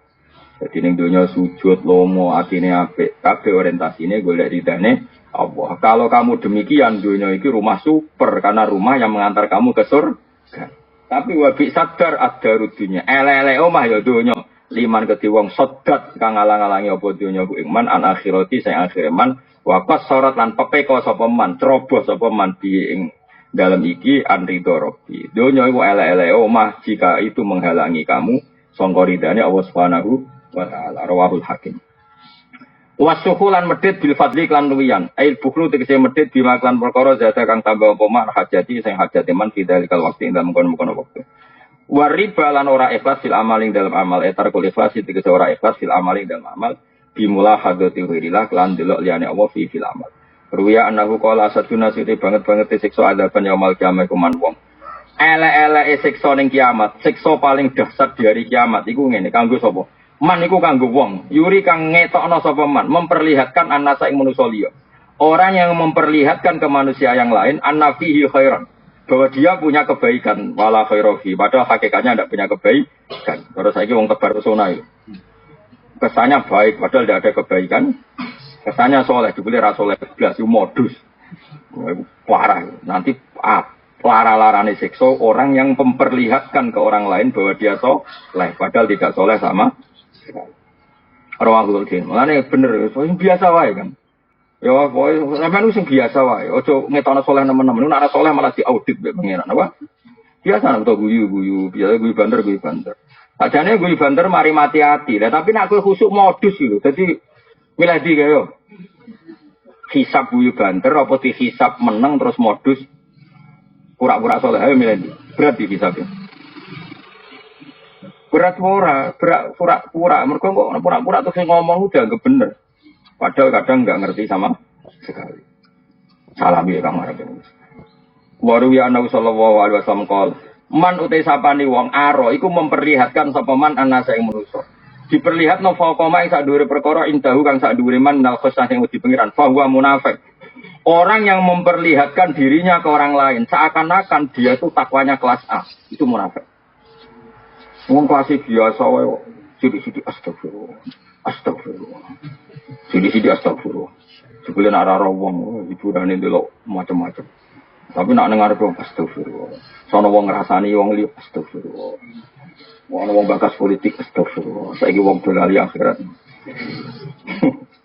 Dadi ning dunya sujud lomo atine apik kabeh orientasine golek ridane Allah. Kalau kamu demikian dunia iki rumah super karena rumah yang mengantar kamu ke surga. Tapi wabi sadar ada rudinya. Ele omah ya dunia. Liman kedhi wong sodat kang ngalang-alangi apa dunya ku iman an akhirati sing akhire man wakas sorot lan pepeko sapa man ceroboh sapa man ing dalam iki anrido robbi. Dunya iku ele omah jika itu menghalangi kamu sangka ridane Allah Subhanahu wa taala. Rawahul Hakim. Wasuhulan medit bil fadli klan luwian. Ail bukhlu tegese medit bima klan perkara zada kang tambah apa man hajati sing hajate man fidalikal waktu ing dalem kono-kono wektu. Wariba lan ora ikhlas fil amaling dalam amal etar kul ikhlas tegese ora ikhlas fil amaling dalam amal bimula hadati wirillah klan delok liyane Allah fi fil amal. Ruya anahu qala asaduna sithik banget siksa adaban yaumul kiamah kuman wong. Ele-ele siksa ning kiamat, siksa paling dahsyat di hari kiamat iku ngene kanggo sapa? Man iku kanggo wong, yuri kang ngetokno sapa man, memperlihatkan annasa ing manusa liya. Orang yang memperlihatkan ke manusia yang lain annafihi khairan. Bahwa dia punya kebaikan, wala khairohi. Padahal hakikatnya tidak punya kebaikan. Terus saiki wong tebar pesona itu. Kesannya baik, padahal tidak ada kebaikan. Kesannya soleh, dibeli rasoleh belas, itu modus. Parah. Nanti lara-larane siksa orang yang memperlihatkan ke orang lain bahwa dia soleh. Padahal tidak soleh sama. Rawahul Hakim. Mulane bener, biasa wae kan. Ya pokoke sampeyan sing biasa wae. Aja ngetokno saleh nemen-nemen. Nek ana saleh malah diaudit mbek pangeran apa? Biasa nek guyu-guyu, biasa guyu banter. Ajane guyu banter mari mati ati. Lah tapi nek kowe khusuk modus lho. Dadi milih ndi kaya. Hisab guyu banter apa dihisab meneng terus modus pura-pura saleh. Ayo milih ndi? Berat di hisabnya. Berat pura-pura. Mergo kok pura-pura terus ngomong udah enggak bener. Padahal kadang nggak ngerti sama sekali. Salam ya Kang Arab. Waru ya Nabi sallallahu alaihi wasallam qol, man utai sapani wong aro iku memperlihatkan sapa man anasa ing manusa. Diperlihatno faqama ing sak dhuwure perkara indahu kang sak dhuwure man nal khosah sing wedi pengiran. Fa huwa munafik. Orang yang memperlihatkan dirinya ke orang lain seakan-akan dia itu takwanya kelas A, itu munafik. Wong kelas biasa wae kok. Sidi-sidi astagfirullah. Sidi-sidi astagfirullah. Sebelum arah wong hiburane delok macam-macam. Tapi nak dengar dong astagfirullah. Sono wong ngrasani wong liya astagfirullah. Wong bakas politik astagfirullah. Saiki wong dolali akhirat.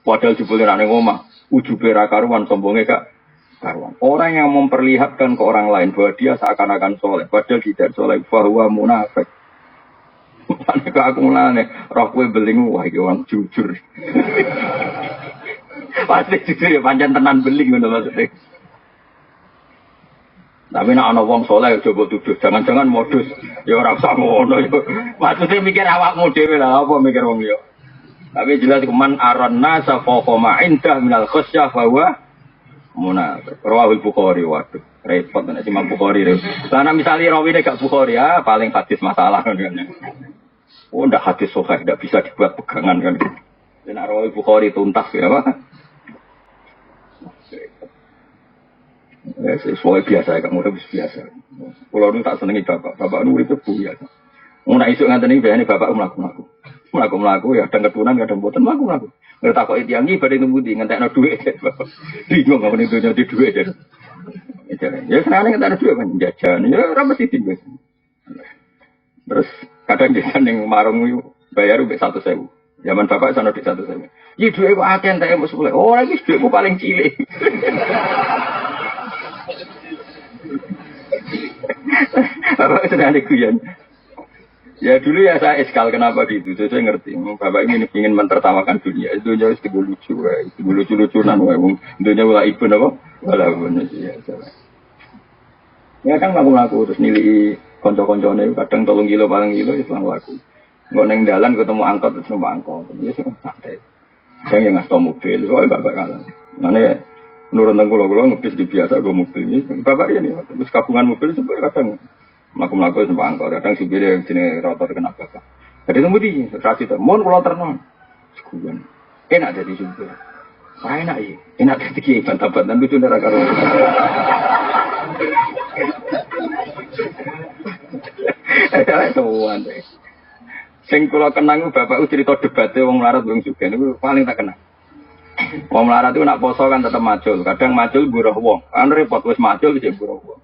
Padahal jebule nak ning omah, ujube ra karuan sombonge gak karuan. Orang yang memperlihatkan ke orang lain bahwa dia seakan-akan soleh, padahal tidak soleh, fahuwa munafik. Pane kok aku mulane roh kowe beling wah iki wong jujur. Pasti jujur ya pancen tenan beling ngono maksudnya. Tapi nek ana wong saleh coba tuduh jangan-jangan modus ya ora usah ngono ya. Maksudnya mikir awakmu dhewe lah apa mikir wong liya. Tapi jelas kuman aron nasa faqama indah minal khasyah bahwa munafik. Rawahul Bukhari waduh. Repot nek Imam Bukhari. Lah nek misale rawine gak Bukhari ya paling hadis masalah ngono. Oh, ndak hadis sahih, ndak bisa dibuat pegangan kan. Dan Rawal Bukhari tuntas ya, Pak. Ya, sesuai biasa ya, kamu udah biasa. Kalau nu tak senengi bapak, bapak nu itu biasa. Mau nak isuk nganten iki bayane bapak mlaku-mlaku ya kadang ketunan kadang mboten mlaku-mlaku. Nek takoki tiyang iki badhe ngendi ngentekno dhuwit. Bingung ngapa ning donya di dhuwit. Ya senane ngentekno dhuwit kan jajan. Ya ora mesti tinggal. Terus kadang dia yang marung bayar udah 100.000. Zaman bapak sana di 100.000. Iya duit kok akeh entek mau 10. Oh lagi duitku paling cilik. Bapak sedang diguyon. Ya dulu ya saya eskal kenapa gitu. Saya ngerti. Bapak ini ingin mentertawakan dunia. Dunia itu lucu, lucu-lucunan. Dunia wala ibu apa? Wala ibu ya. Ya kan laku-laku terus nilai konco-koncone kadang 3 kilo paling kilo itu laku. Nggak neng dalan ketemu angkot terus numpak angkot. Ya sih santai. Saya yang ngasih mobil, soalnya bapak kalah. Mana menurut tengkulo ngepis di biasa gue mobil ini. Bapak ini terus kabungan mobil sampai kadang melaku numpak angkot. Kadang sipirnya yang sini rotor kena bapak. Jadi tunggu di rasi termon pulau ternon. Sekuan. Enak jadi supir. enak ya. Enak rezeki bantah-bantahan lucu ndak karo. Tuan. Sing kula kenang bapakku cerita debate wong melarat wong sugih niku paling tak kenang. Wong melarat itu nak poso kan tetep macul, kadang macul buruh wong. Kan repot wis macul wis buruh wong.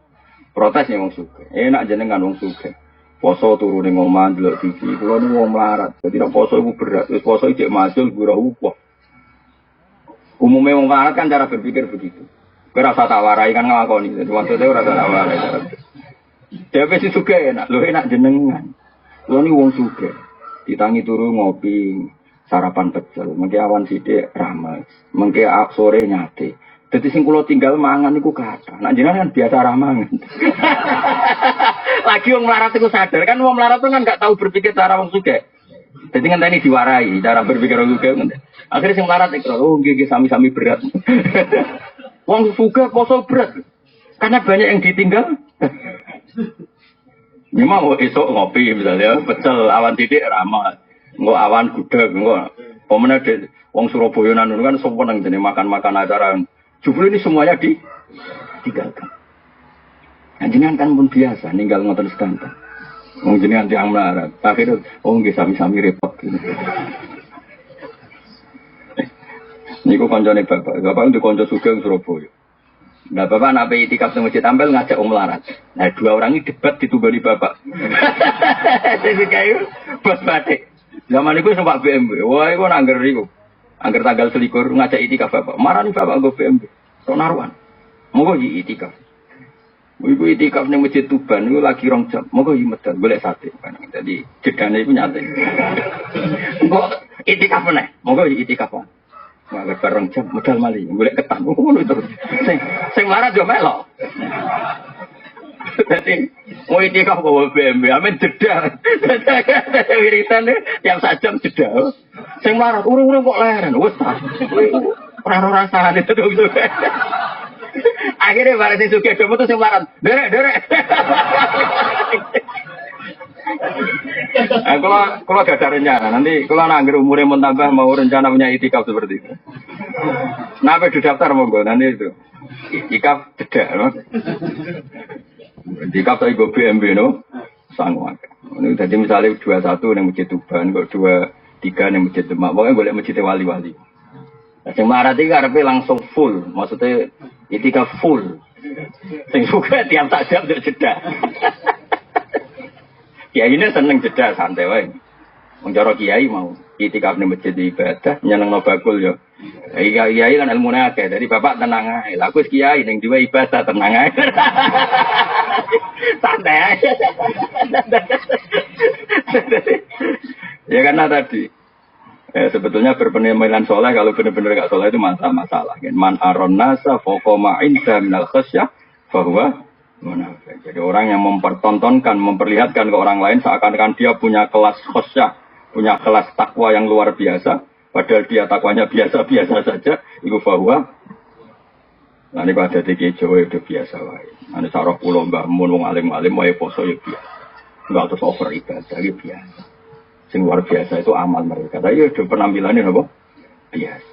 Protes ning wong sugih. Enak jenengan wong sugih. Poso turu ning omah ndelok TV. Kula niku wong melarat. Dadi nek poso iku berat, wis poso iki macul buruh wong. Umumnya wong melarat kan cara berpikir begitu. Kowe ora usah tak warai kan nglakoni. Dadi maksudnya ora usah tak warai. Dhewe sing sugih enak, lho enak jenengan. Kula niku wong sugih. Ditangi turu ngopi, sarapan pecel, mengke awan sithik rames, mengke sore nyate. Dadi sing kula tinggal mangan niku kathah. Nek jenengan kan biasa ramangan. Lagi wong melarat iku sadar kan wong melarat kan enggak tahu berpikir cara wong sugih. Dadi ngenteni diwarai cara berpikir wong sugih ngene. Akhire sing melarat iku oh nggih sami-sami berat. Wong sugih poso berat. Karena banyak yang ditinggal. Memang esok ngopi misalnya, pecel awan titik ramah, nggak awan gudeg, nggak. Pemenang deh, wong Surabaya nanu kan semua nang jadi makan acara. Jujur ini semuanya ditinggalkan. Jenengan kan pun biasa, ninggal ngoten sedanten. Wong jenengan tiang melarat, akhirnya, nggih sami-sami repot. Niku kancane bapak untuk kanca sugih Surabaya. Nah bapak nak itikaf di masjid tampil ngajak om melarat. Nah dua orang ini debat ditunggu bapak. Jadi kayu bos batik. Zaman itu sempat BMW. Wah itu angger itu. Angger tanggal selikur ngajak itikaf bapak. Marah nih bapak gue BMW. So naruhan. Mau gue itikaf. Ibu itikaf di masjid Tuban itu lagi rong jam. Mau gue medal. Boleh sate. Jadi jedanya itu nyate. Gue itikaf nih. Mau gue itikaf. Malah bareng jam modal mali, golek ketan. Ngono terus. Sing larat yo melok. Dadi mau itikaf bawa BMW, amen jeda. Wiritan yang sajam jeda. Sing larat urung-urung kok leren, wis ta. Ora rasane terus. Akhirnya bareng sing sugih demo tuh sing larat. Derek. Kalau gak ada rencana, nanti kalau nangger umurnya mau tambah mau rencana punya itikaf seperti itu. Nah, apa di daftar monggo nanti itu itikaf jeda, itikaf saya gue BMB no, sanggup. Ini jadi misalnya 21 yang masjid Tuban, kok 23 yang masjid Demak, pokoknya boleh masjid wali-wali. Yang melarat itu karena langsung full, maksudnya itikaf full. Yang juga tiap jam untuk jeda. Kiai ini seneng jeda santai wae. Wong cara kiai mau itikaf ning masjid ibadah nyenengno bakul yo. Kiai kan ilmune akeh. Jadi bapak tenang ae. Lah aku kiai ning diwe ibadah tenang ae. Santai ae. Ya karena tadi sebetulnya berpenampilan soleh kalau benar-benar gak soleh itu masalah. Man aron nasa faqama inda minal khasyah bahwa munafik. Jadi orang yang mempertontonkan, memperlihatkan ke orang lain seakan-akan dia punya kelas khosyah, punya kelas takwa yang luar biasa, padahal dia takwanya biasa-biasa saja. Itu bahwa nanti ada di Jawa itu biasa wae. Nanti sarah pulau mbah mun wong alim-alim wae poso ya biasa. Enggak terus over ibadah ya biasa. Sing luar biasa itu amal mereka. Tapi itu penampilannya apa? Biasa.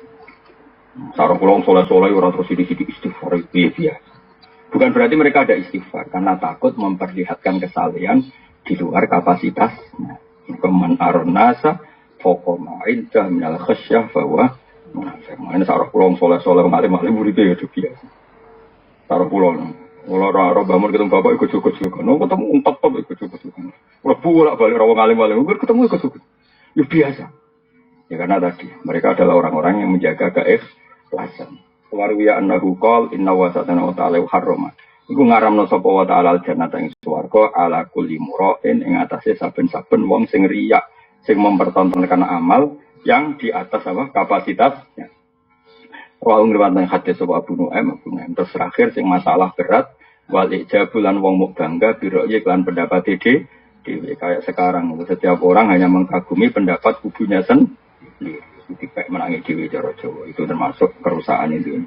Sarah pulau soleh-soleh ora terus sidik-sidik istighfar biasa. Bukan berarti mereka ada istighfar, karena takut memperlihatkan kesalehan di luar kapasitasnya. Man aron nasa faqama inda minal khasyah bahwa munafik. Ini sarah pulau soleh-soleh ngalim-alim uripe ya biasa. Sarah pulau kalau ora bangun ketemu bapak ikut cukup. Ketemu top ikut cukup. Kalau bolak balik rawang ngalim-alim ketemu ikut cukup. Ya biasa. Ya karena tadi mereka adalah orang-orang yang menjaga keikhlasan. Warwiya annahu qol inna wa satana wa ta'ala harrama. Iku ngaramno sapa wa ta'ala al-jannata ing swarga ala kulli mura'in ing atase saben-saben wong sing riya, sing mempertontonkan amal yang di atas apa kapasitasnya. Wa ngriwat nang hadis sapa Abu Nu'aim terus terakhir sing masalah berat wal ijabulan wong muk bangga biro iklan pendapat dhewe kayak sekarang setiap orang hanya mengkagumi pendapat kubunya sendiri. Dipek menangi dewi cara Jawa itu termasuk kerusakan itu.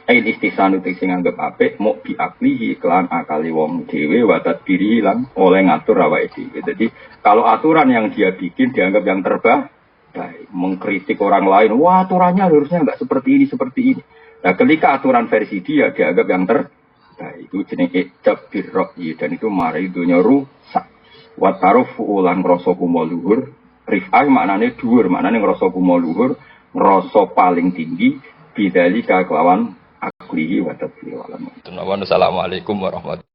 Ain istisan utik sing anggap apik mau biaklihi kelan akali wong dewi wadat diri lan oleh ngatur awake dhewe. Jadi kalau aturan yang dia bikin dianggap yang terbaik, terbaik. Mengkritik orang lain, wah aturannya harusnya nggak seperti ini. Nah, ketika aturan versi dia dianggap yang terbaik, itu jenis ijab birro'i, dan itu mari dunia rusak. Wataruf ulan ngrasa kumo luhur, rif'ah maknanya dhuwur, maknanya ngrasa kumo luhur, ngrasa paling tinggi, bidalika kelawan aklihi wa tadbir. Assalamualaikum warahmatullahi wabarakatuh.